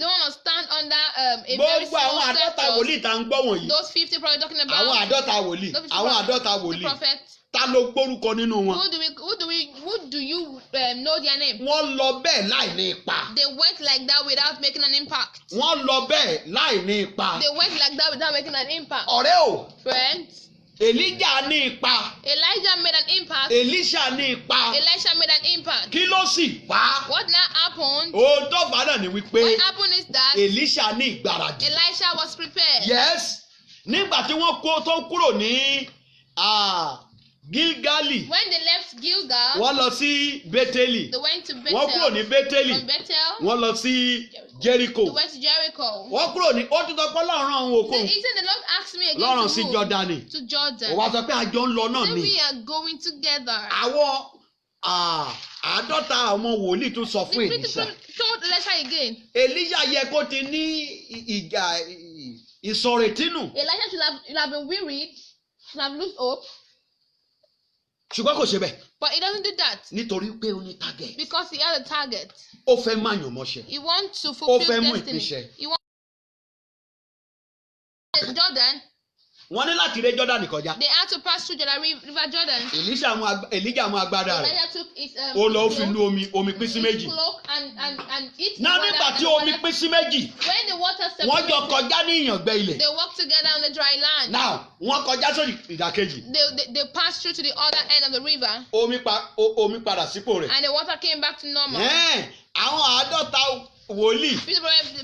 want to stand under a very Gbogbo small àwọn àádọ́ta status. wòlíì tá ń gbọ́ wọ̀nyí. Those 50 prophets talking Àwọn about. àádọ́ta wòlíì. Those 50 Àwọn àádọ́ta the wòlíì. prophets. ta ló gbórúkọ nínú wọn. Who do you know their name? Wọ́n lọ bẹ́ẹ̀ láì ní ipa. They went like that without making an impact. Wọ́n lọ bẹ́ẹ̀ láì ní ipa. They went like that without making an impact. Ọ̀rẹ́ o. Friends, Èlíjà ní ipa. Elijah made an impact. Èlíṣà ní ipa. Elisha made an impact. Kí ló sì pa? What now happened? Ohun tó fà á náà ni wípé What happened is that Èlíṣà ní ìgbáradì. Elisha was prepared. Yes. Nígbà tí wọ́n tó kúrò ní Gilgali, When they left Gilgal, wọ́n lọ sí Bẹ́télì. they went to Wọ́n kúrò ní Bethel. Bẹ́télì. From Bethel, Wọ́n lọ sí Jericho. they went to Jericho. Wọ́n kúrò ní ó tún sọ pé Ọlọ́run àwọn òkú. Isn't the Lord asked me again Ọlọ́run to sí move Jọ́dánì. to Jordan? Ó wá sọ pé àjọ ń lọ náà Then ni. we are going together. Àwọn àádọ́ta àwọn wòlíì tún sọ The fún people Èlíṣà. told Elisha again. Èlíṣà yẹ kó ti ní ìsọ̀rètínù. Elisha should have been wearied, should have lost hope, Ṣùgbọ́n kò ṣe bẹ́ẹ̀. but he doesn't do that Nítorí pé ó ní target. because he had a target. Ó fẹ́ máa yàn mọ́ṣẹ́. He wants to Ó fulfill fẹ́ mú destiny. ìpínṣẹ́. He wants Jordan. Wọ́n ní láti ré Jọ́dánì kọjá. They had to pass through Jordan River Jordan. Èlíjà mú agbádá rẹ̀. Elijah took his Ó lọ fi lu omi pín sí méjì. cloak and it. Náà nígbà tí omi pín sí méjì, When the water wọ́n jọ separated, kọjá ní ìyàngbẹ́ ilẹ̀. they walked together on the dry land. Now wọ́n kọjá sórí ìdàkejì. They passed through to the other end of the river, Omi padà sípò rẹ̀. and the water came back to normal. Àwọn àádọ́ta wòlíì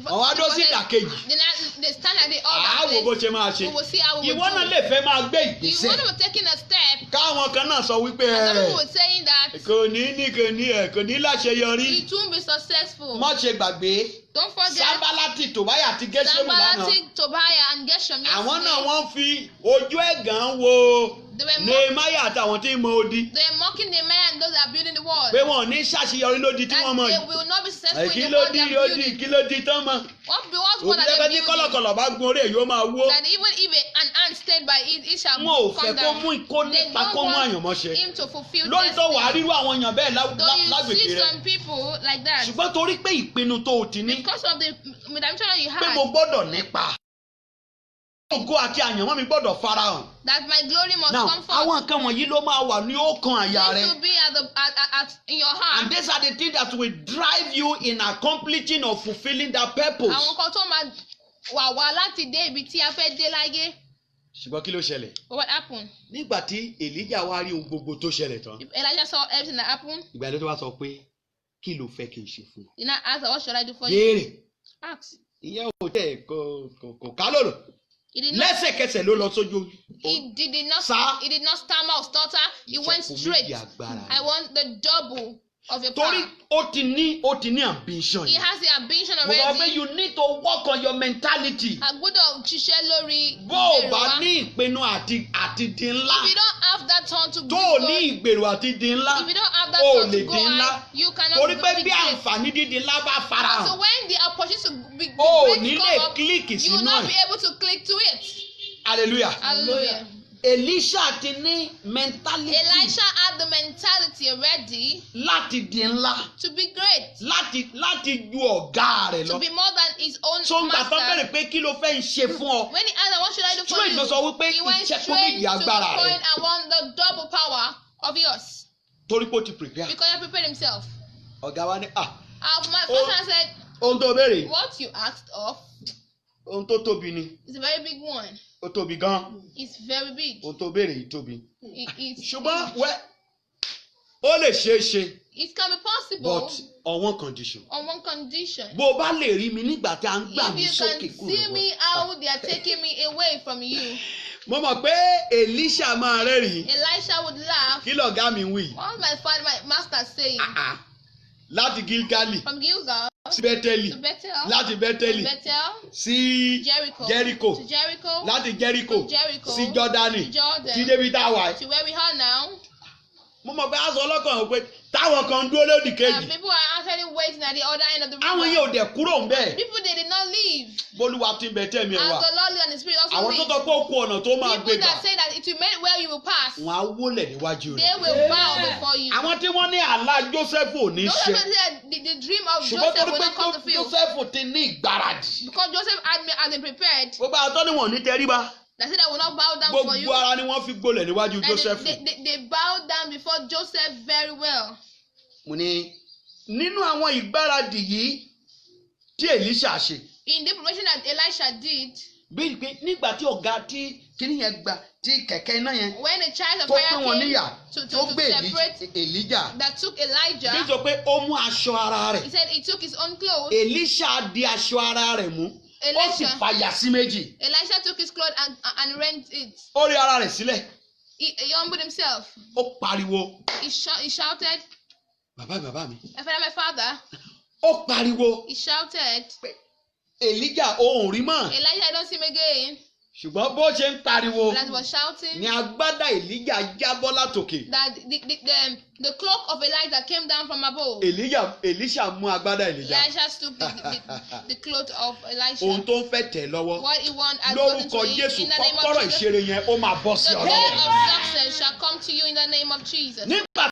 àwọn adó sí ìdàkejì. They stand at the Àá wo bó other ṣe máa place. ṣe. We will see how we will Ìwọ náà do. lè fẹ́ máa gbé If ìgbésẹ̀. one was taking a step, Káwọn kan náà sọ wípé and some people were saying that kò ní láṣeyọrí. it won't be successful. Má ṣe gbàgbé Don't forget Sábálátì Tòbáyà àti Gẹ́ṣẹ́mù lánàá. Sanballat, Tobiah, and Geshem. Àwọn náà Yesterday, wọ́n fi ojú ẹ̀gàn wo they were Nehemiah àtàwọn tí ń mọ odi. They are mocking Nehemiah and those that are building the wall. Pé wọn ò ní ṣàṣeyọrí lódi tí That wọ́n mọ̀ they yìí. will not be successful Kí in ló the di wall they are odi building. kí ló di tán mọ́. What's Òbí what are lẹ́gbẹ́ they tí building? kọ́lọ̀kọ̀lọ̀ bá gun orí èyí ó máa wó. That even if an ant stayed by it, it shall Wọn ò come fẹ́ kó down. mú kó They nípa don't kó mú want àyànmọ́ṣe. him to fulfill Lórí tó wàá destiny. rírú àwọn èèyàn bẹ́ẹ̀ Though you lágbègbè see rẹ̀. some people like that, Ṣùgbọ́n torí pé ìpinnu tó o ti ní because of the redemption that you pé mo had, gbọ́dọ̀ nípa. Ògo àti àyànmọ́ mi gbọ́dọ̀ farahàn. that my glory must Now come forth. àwọn nǹkan wọ̀nyí ló máa wà ní ọkàn àyà Needs rẹ. to be in your heart. And these are the things that will drive you in accomplishing or fulfilling that purpose. Àwọn kan tó máa wà wá láti dé ibi tí a fẹ́ dé láyé. Ṣùgbọ́n kí ló ṣẹlẹ̀? But what happened? Nígbà tí Èlíjà wá rí ohun gbogbo tó ṣẹlẹ̀ tán, Elijah saw everything that happened. ìgbà tó wá sọ pé kí ló fẹ́ kí n ṣe fún ọ? He now asked, what should I do for you? Béèrè. Ask. Ìyẹn ò tẹ̀ kò ká lòlò. He did not. Lẹ́sẹ̀kẹsẹ̀ ló lọ sójú. He did not. Sir. He did not stammer or stutter. He went Ìjẹ̀kùn straight. méjì agbára. I want the double of your Torí power. ó ti ní ambition He yìí. has the ambition Mo sọ pé already. you need to work on your mentality. A gbọ́dọ̀ ṣiṣẹ́ lórí Bó o ìgbèrò bá wa. ní ìpinnu àti di ńlá, If you don't have that turn to tó o go, ní ìgbèrò àti di ńlá, if you don't have that o turn lè to go di ńlá. high, you cannot Torí pé be bí great. àǹfààní dídi ńlá bá So farahàn, when the opportunity to be o ò great ní come lè up, kílíkì you will sínú not be ẹ̀. able to click to it. Hallelujah. Hallelujah. Èlíṣà ti ní mentality Elisha had the mentality already láti di ńlá, to be great, láti ju ọ̀gá rẹ̀ to lọ. be more than his own So ń gbà tán master. bẹ̀rẹ̀ pé kí ló fẹ́ ń ṣe fún ọ? When he asked, what should I do for Straight you? ló sọ wípé He went ìjẹ̀kùn straight méjì to the agbára rẹ̀. point, I want the double power of yours. Torí pé ó ti prepare. Because he prepared himself. Ọ̀gá wa ní My first man said, ohun tó béèrè, what you asked of ohun tó tóbi ni, is a very big one. ó tóbi gan. It's very big. Ohun tó béèrè yìí tóbi. It's Ṣùgbọ́n ó lè ṣeé ṣe, it can be possible but on one condition. on one condition. Bó o bá lè rí mi nígbà tí a ń gbà If mí you sókè can kúrò see me lọ́wọ́. how they are taking me away from you. Mo mọ̀ pé Èlíṣà máa rẹ́rìn-ín. Elisha would laugh. Kí lọ̀gá mi ń wí? What my father, my master saying, Láti Gilgali from Gilgal sí Bẹ́tẹ́lì, to Bethel, láti Bẹ́tẹ́lì Bethel, sí Jericho, Jericho, to Jericho, láti Jericho from Jericho sí Jọ́dánì to Jordan, sí débi tá a wà. to where we are now. Mo mọ̀ pé aṣọ ọlọ́kàn ò pé táwọn kan dúró lódì kejì. People are actually waiting at the other end of the river. Àwọn yẹn ò dẹ̀ kúrò ń bẹ̀. People, they did not leave. Bólúwa ti ń bẹ tẹ́mi ẹ̀ As wà. the Lord and the Spirit also Àwọn tó leave. tọ́ pé ó kú ọ̀nà tó máa gbé People gbà. that say that it will make where you will pass, Wọ́n á wólẹ̀ níwájú they rẹ̀. will bow before you. Àwọn tí wọ́n ní àlá Jósẹ́fù ò ní Those ṣe. people say the dream of Ṣùgbọ́n Joseph torí will pé not come to fill. Jósẹ́fù ti ní ìgbáradì. Because Joseph had been prepared. Gbogbo àwọn tó ní wọn ò ní tẹríba. That said, I will not bow down for you. Gbogbo ara ni wọ́n fi gbolẹ̀ níwájú And Joseph. they bowed down before Joseph very well. Mo ní nínú àwọn ìgbáradì yìí tí Èlíṣà ṣe. In the promotion that Elisha did, Bí pé nígbà tí ọ̀gá tí kíní yẹn gba tí kẹ̀kẹ́ iná yẹn when the charge of tó fire pín wọn níyà came tó to gbé separate, Èlíjà. that took Elijah, Bí sọ pé ó mú aṣọ ara he rẹ̀. said he took his own clothes. Èlíṣà di aṣọ ara rẹ̀ mú. Ó sì fàyà sí méjì. Elisha took his clothes and rent it. Ó rí ara rẹ̀ sílẹ̀. He humbled himself. Ó pariwo. He shouted, Bàbá mi. my father. Ó pariwo. He shouted, Èlíjà òun rí mọ́. Elijah, I don't see him again. Ṣùgbọ́n bó ṣe ń pariwo But as he was shouting, ni agbádá Èlíjà jábọ́ látòkè. that the cloak of Elijah came down from above. Èlíṣà mú agbádá Èlíjà. Elisha took the cloth of Elisha. Ohun tó ń fẹ́ tẹ̀ lọ́wọ́. What he wants has gotten to Lórúkọ him Jésù in the name of kọ́kọ́rọ́ Jesus. ìṣeré yẹn ó máa bọ́ sí The ọ day lọ́wọ́. of success shall come to you in the name of Jesus. Nígbà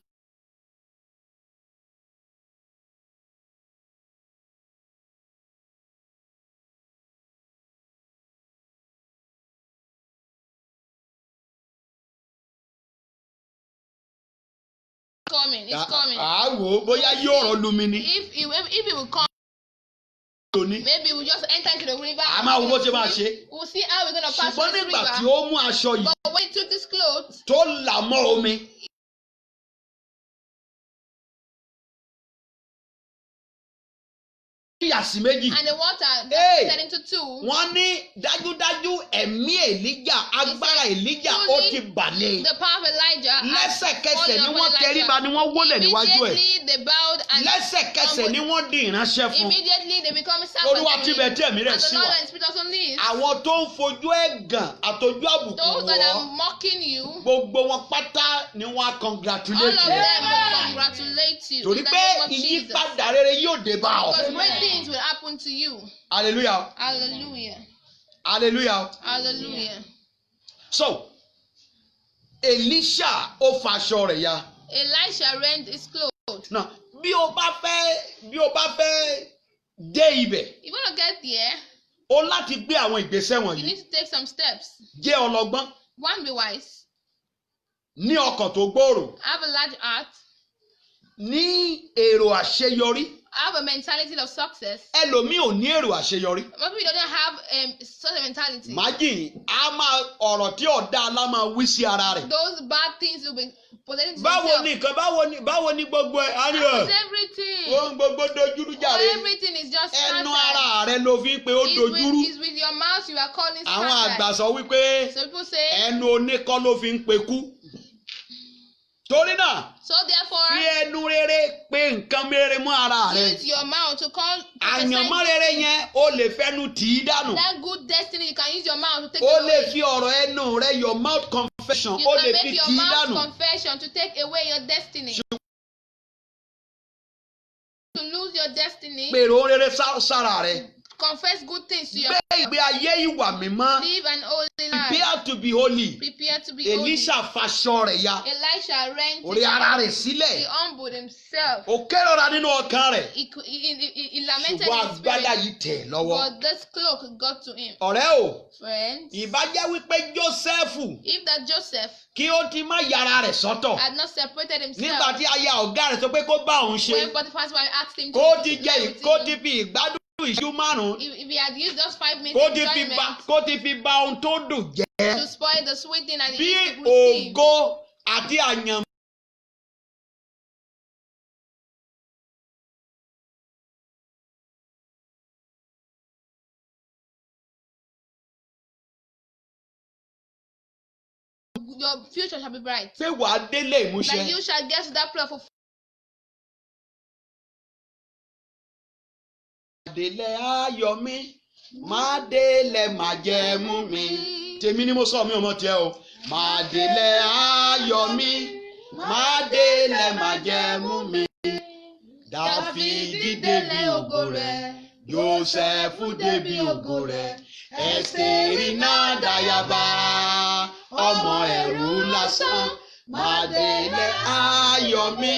It's coming. àwò bóyá yóò rán lumi ni. If he will come, maybe we'll just enter into the river. A máa wo bó ṣe máa ṣe. We'll see how we're going to pass Ṣùgbọ́n this nígbà tí river. ó mú aṣọ yìí But when he took this clothes, tó là mọ́ omi. Yà sí méjì. and the water Hey! turned into two, Wọ́n ní dájúdájú ẹ̀mí Èlíjà agbára Èlíjà ó ti bàlẹ̀. the power of Elijah. Lẹ́sẹ̀kẹsẹ̀ ni wọ́n tẹríba ni wọ́n wólẹ̀ níwájú ẹ̀. Immediately they bowed and Lẹ́sẹ̀kẹsẹ̀ ni wọ́n di ìránṣẹ́ fún. immediately they become servants. Olúwa tí bẹ tí ẹ̀mí rẹ̀ And the sí Lord wa. and Spirit also lives. Àwọn tó ń fojú ẹ̀gàn àtọjú àbùkù Those that are wọ̀ mocking you, gbogbo wọn pátá ni wọ́n á all congratulate of you. them will congratulate you Torí in the pé name of Jesus. ìyípadà rere yóò dé bá ọ. Because great things will happen to you. Hallelujah. Hallelujah. Hallelujah. Hallelujah. So Èlíṣà ó faṣọ rẹ̀ ya. Elisha rent his clothes. Now bí o bá fẹ́ dé ibẹ̀ If you want to get there, o láti gbé àwọn ìgbésẹ̀ you wọ̀nyí. need to take some steps. Jẹ́ ọlọ́gbọ́n One, be wise. ní ọkàn tó gbòòrò Have a large heart. ní èrò àṣeyọrí. Have a mentality of success. Ẹlòmíì ò ní èrò àṣeyọrí. Most people don't have such a mentality. Májì á máa ọ̀rọ̀ tí ọ̀dà alá máa wí sí ara rẹ̀. Those bad things will be presented to Báwo ni themselves. nǹkan báwo ni gbogbo ẹ̀ á rí How is ẹ̀? everything? Ohun gbogbo dojúrú jàre. Everything is just Ẹnu scattered. ara rẹ ló fi ń pe ó dojúrú. It's with your mouth you are calling Àwọn scattered. àgbà sọ wípé So people say, ẹnu oníkọ́ ló fi ń pe kú. Torí náà so therefore, fi ẹnu rere pe nǹkan rere mọ́ ara rẹ. use your mouth to call Àyànmọ́ rere yẹn o lè fẹnu tì í dànù. that good destiny. You can use your mouth to take O it lè away. fi ọ̀rọ̀ ẹnu rẹ your mouth confession You o can lè make fi your tì í mouth dànù. confession to take away your destiny. To lose your destiny, Pèrò rere sára rẹ. confess good things to your Gbé ìgbé ayé ìwà mímọ́. live an holy life. Prepare to be holy. Prepare to be holy. Èlíṣà faṣọ rẹ̀ ya. Elisha rent. Orí ara rẹ̀ He sílẹ̀. humbled himself. Ó kérora nínú ọkàn rẹ̀. He lamented Ṣùgbọ́n in his agbádá spirit. yìí tẹ̀ lọ́wọ́. But this cloak got to him. Ọ̀rẹ́ o, Friends, ìbá jẹ́ wípé Jósẹ́fù if that Joseph kí ó ti má yára rẹ̀ sọ́tọ̀. had not separated himself, Nígbà tí aya ọ̀gá rẹ̀ sọ pé kó bá òun ṣe. when Potiphar's wife asked him Kó to ti lie jẹ with kó him, ti fi ìgbádùn ìṣú márùn-ún. if he had used just 5 minutes Kó of ti fi enjoyment ba ohun tó dùn jẹ́. to spoil the sweet thing that Bí he used to receive, ògo àti àyànmọ́. your future shall be bright. Pé wàá délé ìmúṣẹ. That you shall get to that place of Délẹ̀ ayọ̀ mi, má délẹ̀ májẹ̀mú mi. Tèmi ni mo sọ mi ò mọ tiẹ̀ o. Má délẹ̀ ayọ̀ mi, má délẹ̀ májẹ̀mú mi. Dáfídì débi ògo rẹ̀, Jósẹ́fù débi ògo rẹ̀. Ẹ́sítérì náà dayaba, ọmọ ẹ̀rù lásán. Má délẹ̀ ayọ̀ mi,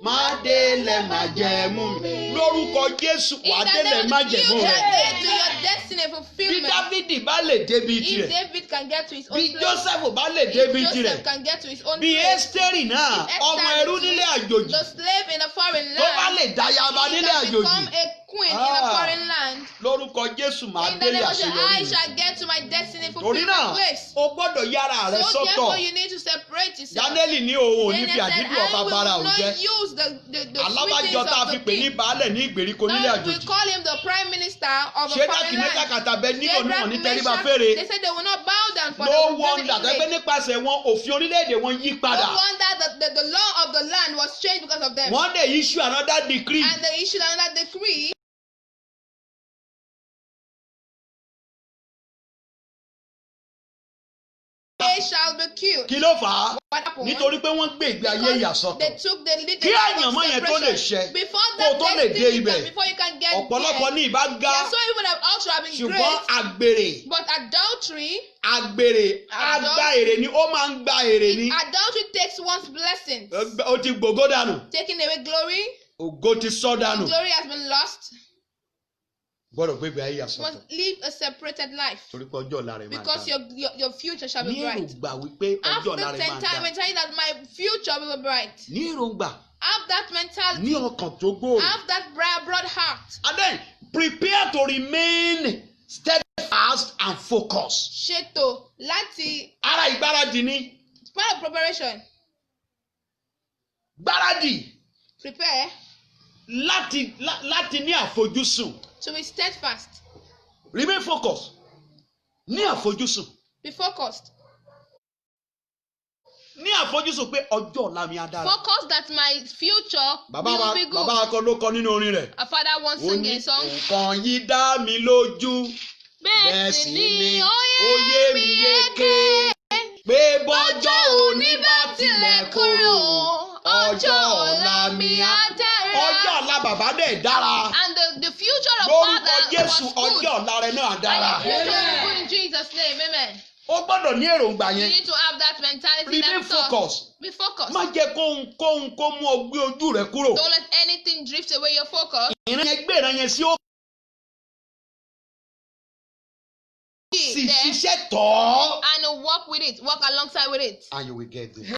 má délẹ̀ májẹ̀mú mi. Lórúkọ Jésù wà á délẹ̀ májẹ̀mú you rẹ̀. shall get to your destiny Bí fulfillment. Dáfídì bá lè débi If tirẹ̀, David can get to his own bí place, Jósẹ́fù bá lè if débi Joseph tirẹ̀, can get to his own bí place, Ẹ́sítérì náà if ọmọ Esther ẹrú too, nílé àjòjì the slave in a foreign tó bá land, lè dáyàbá he nílé can àjòjì, become a queen in a foreign land. lórúkọ Jésù máa In the délé name of Jesus, I àṣeyọrí. shall get to my destiny Torí fulfillment náà place. o gbọ́dọ̀ yára rẹ So sọ́tọ̀. therefore you need to separate yourself. Dánẹ́lì ní òun ò ní fi Daniel said, àdídùn ọba I bára will òun jẹ́. not use the Alábàjọ sweetness tá a of fi the pè ní king. baálẹ̀ ní ìgbèríko nílé Now we àjòjì. call him the prime minister of a Ṣé foreign dákì mẹ́ta land. kàtà bẹ nílò níwọ̀n ní Shadrach, tẹríba Meshach, fèrè? they said they will not bow down for No the wonder image. pé nípasẹ̀ wọn òfin orílẹ̀-èdè wọn yí No padà. wonder that the law of the land was changed because of them. Wọ́n dẹ̀ issue another decree. And they issued another decree. They shall be killed. Kí ló fà á? What happened? Nítorí pé wọ́n gbé ìgbé ayé Because ìyàsọ́tọ̀. they took the lead Kí àyànmọ́ yẹn tó lè ṣẹ, before kó that tó lè dé destiny ibẹ̀, can, before you can get ọ̀pọ̀lọpọ̀ ní there. ìbá ga, Yeah, so even have also have been ṣùgbọ́n great, àgbèrè but adultery àgbà èrè ni ó máa ń gba èrè ni. takes one's blessings, Ó ti gbògó dànù, taking away glory. ògo ti sọ dànù. Glory has been lost. Gbọ́dọ̀ gbé ìgbé ayé You ìyàsọ́tọ̀. must live a separated life Torí pé ọjọ́ ọ̀la rẹ̀ máa because dára. your future shall Ní be bright. èròǹgbà wípé ọjọ́ ọ̀la After rẹ̀ máa 10 time, dára. we tell you that my future will be bright. Ní èròǹgbà, Have that ní mentality. ọkàn tó gbòòrò. Have that broad heart. And then prepare to remain steadfast and focused. Ṣètò láti Ara ìgbáradì ni. part of preparation. Gbáradì Prepare láti ní àfojúsùn. to be steadfast. Remain focused. Ní àfojúsùn. Be focused. Ní àfojúsùn pé ọjọ́ ọ̀la mi á dára. Focus that my future will be good. Bàbá akọ ló kọ nínú orin rẹ̀. A father once Ó sang ní a song. nǹkan yìí dá mi lójú. Bẹ́ẹ̀ sì ni ó ó yé mi yéké. Pé bọ́jọ́ Ọjọ́ òní bá tilẹ̀ korò, ọjọ́ ọ̀la mi á dára. ọjọ́ ọ̀la bàbá dẹ̀ dára. And the future of Lórúkọ father Jésù was good. ọjọ́ ọ̀la rẹ̀ náà And dára. your future is good in Jesus' name, amen. Ó gbọ́dọ̀ ní èròǹgbà You yẹn. need to have that mentality, Remain that thought. focused. Be focused. Má jẹ́ kóhunkóhun kó mú ọ gbé ojú rẹ kúrò. Don't let anything drift away your focus. Ìran yẹn gbé ìran yẹn sí ó sì There ṣiṣẹ́ tọ̀ ọ́. and walk with it, walk alongside with it. And you will get there.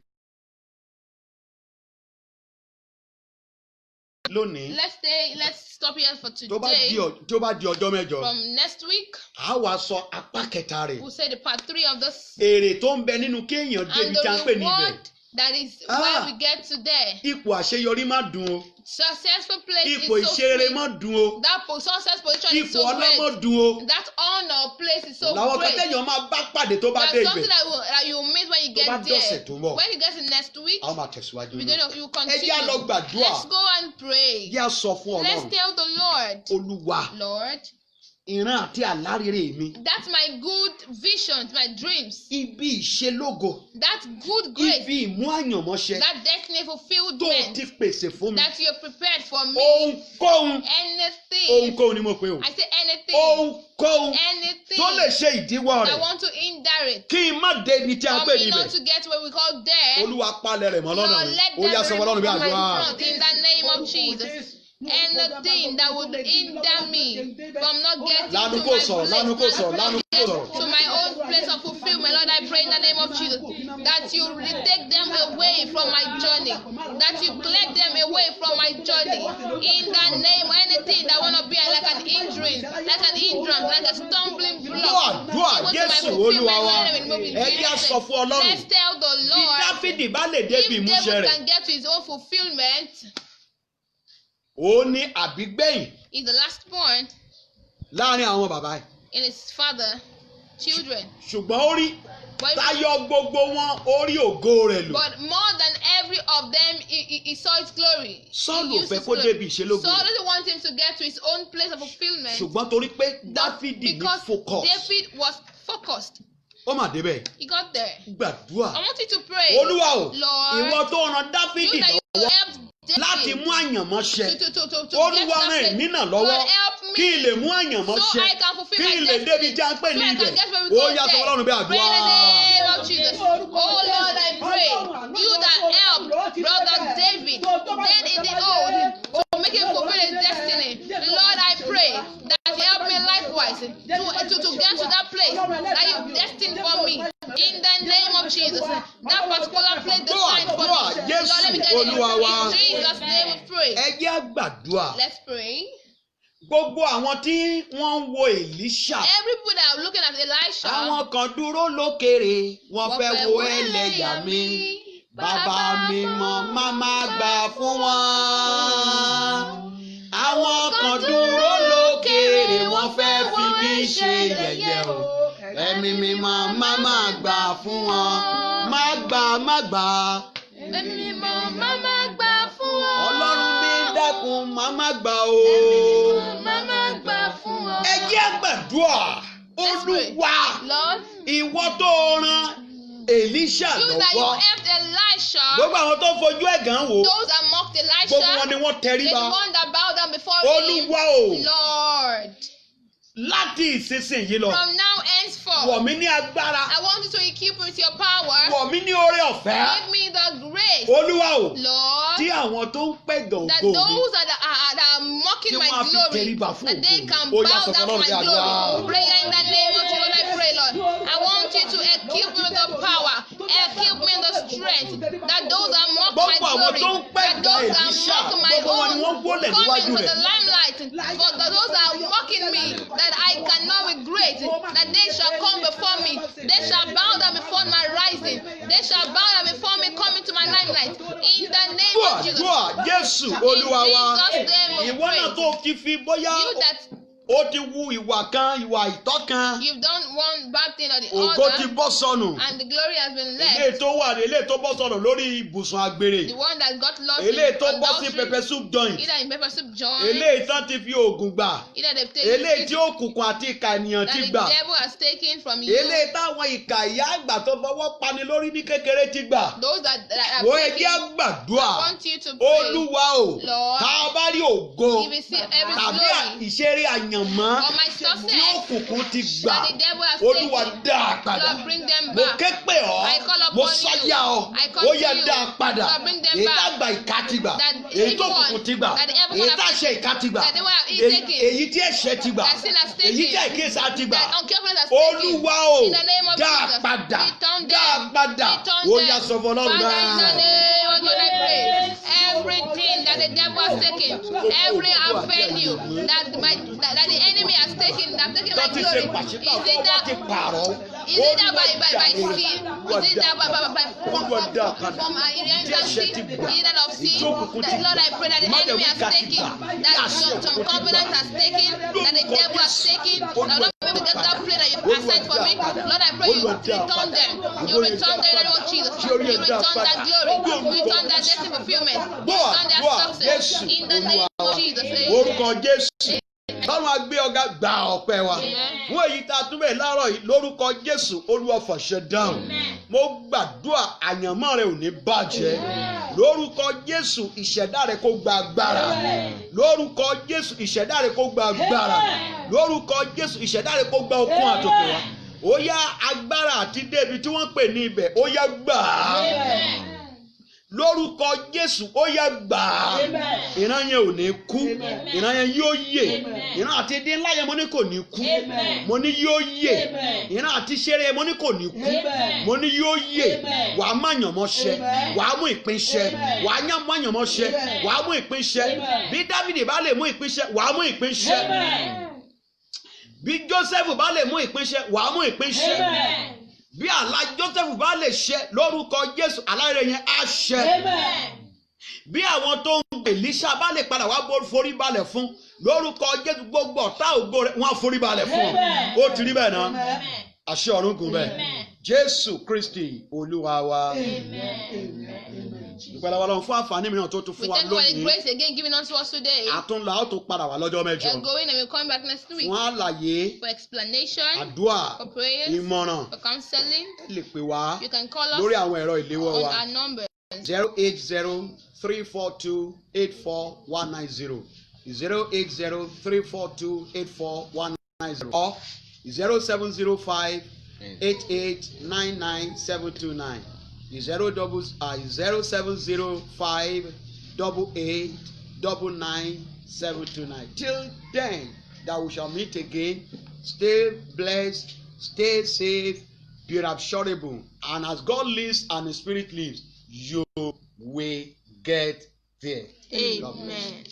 Lónìí, Let's stop here for tó bá today. di ọjọ́ mẹ́jọ, From next week, a wá sọ apá kẹta rẹ̀. we'll say the part 3 of this. Èrè tó ń bẹ nínú kéèyàn débi And tí a ń the pè ní ibẹ̀. reward that is Ah. where we get to there. Ipò àṣeyọrí má dùn o. Successful place Ipò is so ìṣeré sweet. má dùn o. That success position is Ipò so ọlá má great. dùn o. That honor place is so Làwọn kan great. téèyàn máa bá pàdé tó bá dé There's ibẹ̀. something that you meet when you Tó bá get dọ̀sẹ̀ there. tó ń bọ̀. When you get to next week, A ó máa tẹ̀síwájú you náà. don't know, you Ẹ continue. jẹ́ á lọ gbàdúrà. Let's go and pray. Yá sọ fún Let's Ọlọ́run. tell the Lord, Olúwa, Lord, ìran àti àlárere mi. that's my good visions, my dreams, Ibi ìṣelógo. that good grace, Ibi ìmú àyànmọ́ṣẹ. that destiny Tó o fulfillment ti pèsè fún mi. that you're prepared for me. Ohunkóhun. Anything, Ohunkóhun ni mo pè o. I say anything, Ohunkóhun anything tó lè ṣe ìdíwọ́ that rẹ̀. want to hinder it. Kí n má dé ibi tí a ń For pè me níbẹ̀. not to get where we call there. Olúwa palẹ̀ rẹ̀ mọ́ Lord, lọ́nà mi. let Ó yá sọ them fún Ọlọ́run bí remove my àdúrà. front in the name of Jesus. Anything that would hinder me from not getting Lánàá to kò my sọ̀rọ̀, lánàá kò sọ̀rọ̀, lánàá kò sọ̀rọ̀. to my own place of fulfillment, Lord, I pray in the name of Jesus that you take them away from my journey, that you clear them away from my journey. In the name, anything that want to be like an hindrance, like a stumbling block. Dúà Even to my Jésù fulfillment, Olúwa wa. let them remove in Ẹ kí a Jesus' sọ name. fún Ọlọ́run. Let's tell the Bí Lord, Dáfídì bá lè débi if ìmúṣẹ David rẹ̀, can get to his own fulfillment, ó ní àbígbẹ̀yìn he's the last born láàrin àwọn bàbá ẹ̀. in his father children. Ṣùgbọ́n ó rí But, tayọ gbogbo wọn, ó rí ògo rẹ̀ lò. but more than every of them, he saw his glory. Sọ́ọ̀lù He ò used fẹ́ his kó glory. débi ìṣelógo Saul rẹ̀. doesn't want him to get to his own place of fulfillment. Ṣùgbọ́n torí pé But Dáfídì ní because focus, David was focused, ó mà débẹ̀. he got there. Gbàdúrà. I want you to pray. Olúwa o, Lord, ìwọ tó ràn you Dáfídì that you lọ́wọ́ helped láti David mú àyànmọ́ ṣẹ. to get to Olúwa that ràn place. èmi náà Lord, lọ́wọ́ help me kí n lè mú àyànmọ́ so ṣẹ. I can fulfill Kí my n lè destiny. débi tí a ń pè So ní I ibẹ̀. can get where we Ó go yá sọ there. Ọlọ́run bí Pray in the àdúrà. name of Jesus. Oh Lord, I pray. You that helped Brother David then in the old to make him fulfill his destiny. Lord, I pray that you help me likewise to get to that that you've destined for me. In the name of Jesus. That particular place designed for me. Lord, let me get it. In Jesus' name we pray. Ẹ jẹ́ á gbàdúrà. Let's pray. Gbogbo àwọn tí wọ́n ń wo Èlíṣà. Every people that are looking at Elisha. Àwọn kan dúró lókèrè, wọ́n fẹ́ wo ẹlẹ́yà mi. Bàbá mi mọ̀, màmá gbà fún wọn. Àwọn kan dúró lókèrè, wọ́n fẹ́ fi mí ṣe yẹ̀yẹ́ o. Ẹ̀mí mímọ́, màmá gbà fún wọn. Má gbà. Ẹ̀mí mímọ́, màmá gbà fún wọn. Ọlọ́run mi dákun, màmá gbà o. Ẹ̀mí mímọ́, màmá gbà fún wọn. Ẹ jẹ́ á gbàdúrà. Olúwa, Lord, ìwọ tó rán Èlíṣà you that you lọ́wọ́. helped Elisha, Gbogbo àwọn tó fojú ẹ̀gàn wò. those that mocked Gbogbo wọn Elisha, ni wọ́n the tẹríba. one that bowed down before him, Olúwa o, Lord, láti ìsinsìnyí lọ. from now henceforth, Wọ̀ mí ní agbára. I want you to equip me with your power. Wọ̀ mí ní oore ọ̀fẹ́. Give me the grace, Olúwa o, Lord, tí àwọn tó ń pẹ̀gàn that ògo mi. those that are mocking Tí my wọ́n á fi glory, tẹríba fún that they ògo mi. can Ó yá, bow sọ down for fún my Ọlọ́run ní glory. àdúrà. Prayer in the name of Jesus, I pray, Lord. I want you to equip me with the power, equip me with the strength, that those that mock my Gbogbo àwọn glory, tó ń that pẹ̀gàn those that Èlíṣà, mock my gbogbo wọn ni wọ́n own wólẹ̀ coming níwájú to the rẹ̀. limelight, for those that are mocking me, that I cannot be great, that they shall come before me, they shall bow down before my rising, they shall bow down before me coming to my limelight. In the name of Jesus. Dúà Jésù Olúwa wa. In Jesus' name we Ìwọ náà pray. tó ti fi bóyá You that ó ti wu ìwà kan, ìwà ìtọ́ kan. you've done one bad thing or the Ògo ti other, bọ́ sọnù. and the glory has been Eléyìí left. tó wà ní eléyìí tó bọ́ sọnù lórí ibùsùn àgbèrè. The one that got lost in Eléyìí tó bọ́ sí adultery, pepper soup joint. either in pepper soup joint, Eléyìí tán ti fi oògùn gbà. either they've taken Eléyìí it tí òkùnkùn àti ìkà ènìyàn that ti the gbà. devil has taken from you. Eléyìí táwọn ìkà ìyá àgbà tó fọwọ́ pani lórí ní kékeré ti gbà. Those that have Wo ẹ taken, jẹ́ á I gbàdúrà. want you to pray. Olúwa o, Lord, tá a bá rí ògo if you see every tàbí glory ìṣeré àyànmọ́ or my tí success òkùnkùn ti gbà, that the devil has Olúwa taken, dá a padà. Lord, bring them Mo back. ké pè ọ́, I call upon mo you. sáyà ọ́, I come ó to yẹ you. dá a padà. Lord, bring them Èyí back. tá gba ìka ti gbà, That èyí tó evil one, òkùnkùn ti gbà, that the evil èyí one tá has ṣe ìka ti gbà, that the one have taken, èyí tí ẹ̀ṣẹ̀ ti gbà, that sin has taken, èyí tí àìkíyèsí ti gbà. that uncarefulness has taken. Olúwa o, In the name of dá a Jesus, padà, return dá a them, padà. return Ó them. yá sọ fún Ọlọ́run Father, in the náà. name of God, I pray. Everything that the devil has taken, every avenue that the enemy has taken, that taken my Tó ti glory, ṣe pàṣípà is fún it wá that ti pààrọ̀. is it that by sin? Is it that by Olúwa dá a padà. from inheritance? Is it that of sin? That Lord, I pray that the enemy has taken, that some covenant has taken, that the devil has taken, that not maybe get that play that you assigned for me. Lord, I pray you return them. You return them in the name of Jesus. You return that glory. You return that destiny fulfillment. You return that success. In the name of Jesus. Orúkọ Jésù. Báwọn agbé ọ̀gá gba ọpẹ́ wa. Fún èyí tá a tún bẹ̀ láàárọ̀ yìí lórúkọ Jésù Olúwa fàṣẹ dáhùn. Mo gbàdúrà àyànmọ́ rẹ ò ní bàjẹ́. Lórúkọ Jésù ìṣẹ̀dá rẹ kó gba agbára. Lórúkọ Jésù ìṣẹ̀dá rẹ kó gba agbára. Lórúkọ Jésù ìṣẹ̀dá rẹ kó gba okun àtòkè wa. Ó yá agbára àti débi tí wọ́n pè ní ibẹ̀ ó yá gbà á. Lórúkọ Jésù ó yá gbà á. Ìran yẹn ò ní kú. Ìran yẹn yóò yè. Ìran àti dín ńlá yẹn mo ní kò ní kú. Mo ní yóò yè. Ìran àti ṣeré yẹn mo ní kò ní kú. Mo ní yóò yè. Wàá má yànmọ́ ṣẹ. Wàá mú ìpín ṣẹ. Wàá má yànmọ́ ṣẹ. Wàá mú ìpín ṣẹ. Bí Dáfídì bá lè mú ìpín ṣẹ, wàá mú ìpín ṣẹ. Bí Jósẹ́fù bá lè mú ìpín ṣẹ, wàá mú ìpín ṣẹ. Bí àlá Jósẹ́fù bá lè ṣẹ lórúkọ Jésù aláìrẹ yẹn á ṣẹ. Bí àwọn tó ń gbè Èlíṣà bá lè padà wá forí balẹ̀ fún lórúkọ Jésù gbogbo ọ̀tá ògo rẹ̀ wọ́n á forí balẹ̀ fún ọ. Ó ti rí bẹ́ẹ̀ náà. Àṣẹ ọ̀run gùn bẹ́ẹ̀. Jésù Kristi Olúwa wa. Ìpàdé wa lọ fún àǹfààní mìíràn tó tún We fún wa thank you for the lónìí. grace again given unto us today. Àtúnlá ó tún padà wá lọ́jọ́ We are mẹ́jọ. going and we're coming back next week Fún àlàyé, for explanation, àdúrà, for prayers, ìmọ̀ràn, for counseling. ẹ lè pè wá You can call us lórí àwọn ẹ̀rọ ìléwọ́ on wa. our number 08034284190 08034284190 or 0705889979 07058899729. Till then that we shall meet again, stay blessed Stay safe, be rapturable, and as God lives and His Spirit lives, you will get there. God bless you. Amen.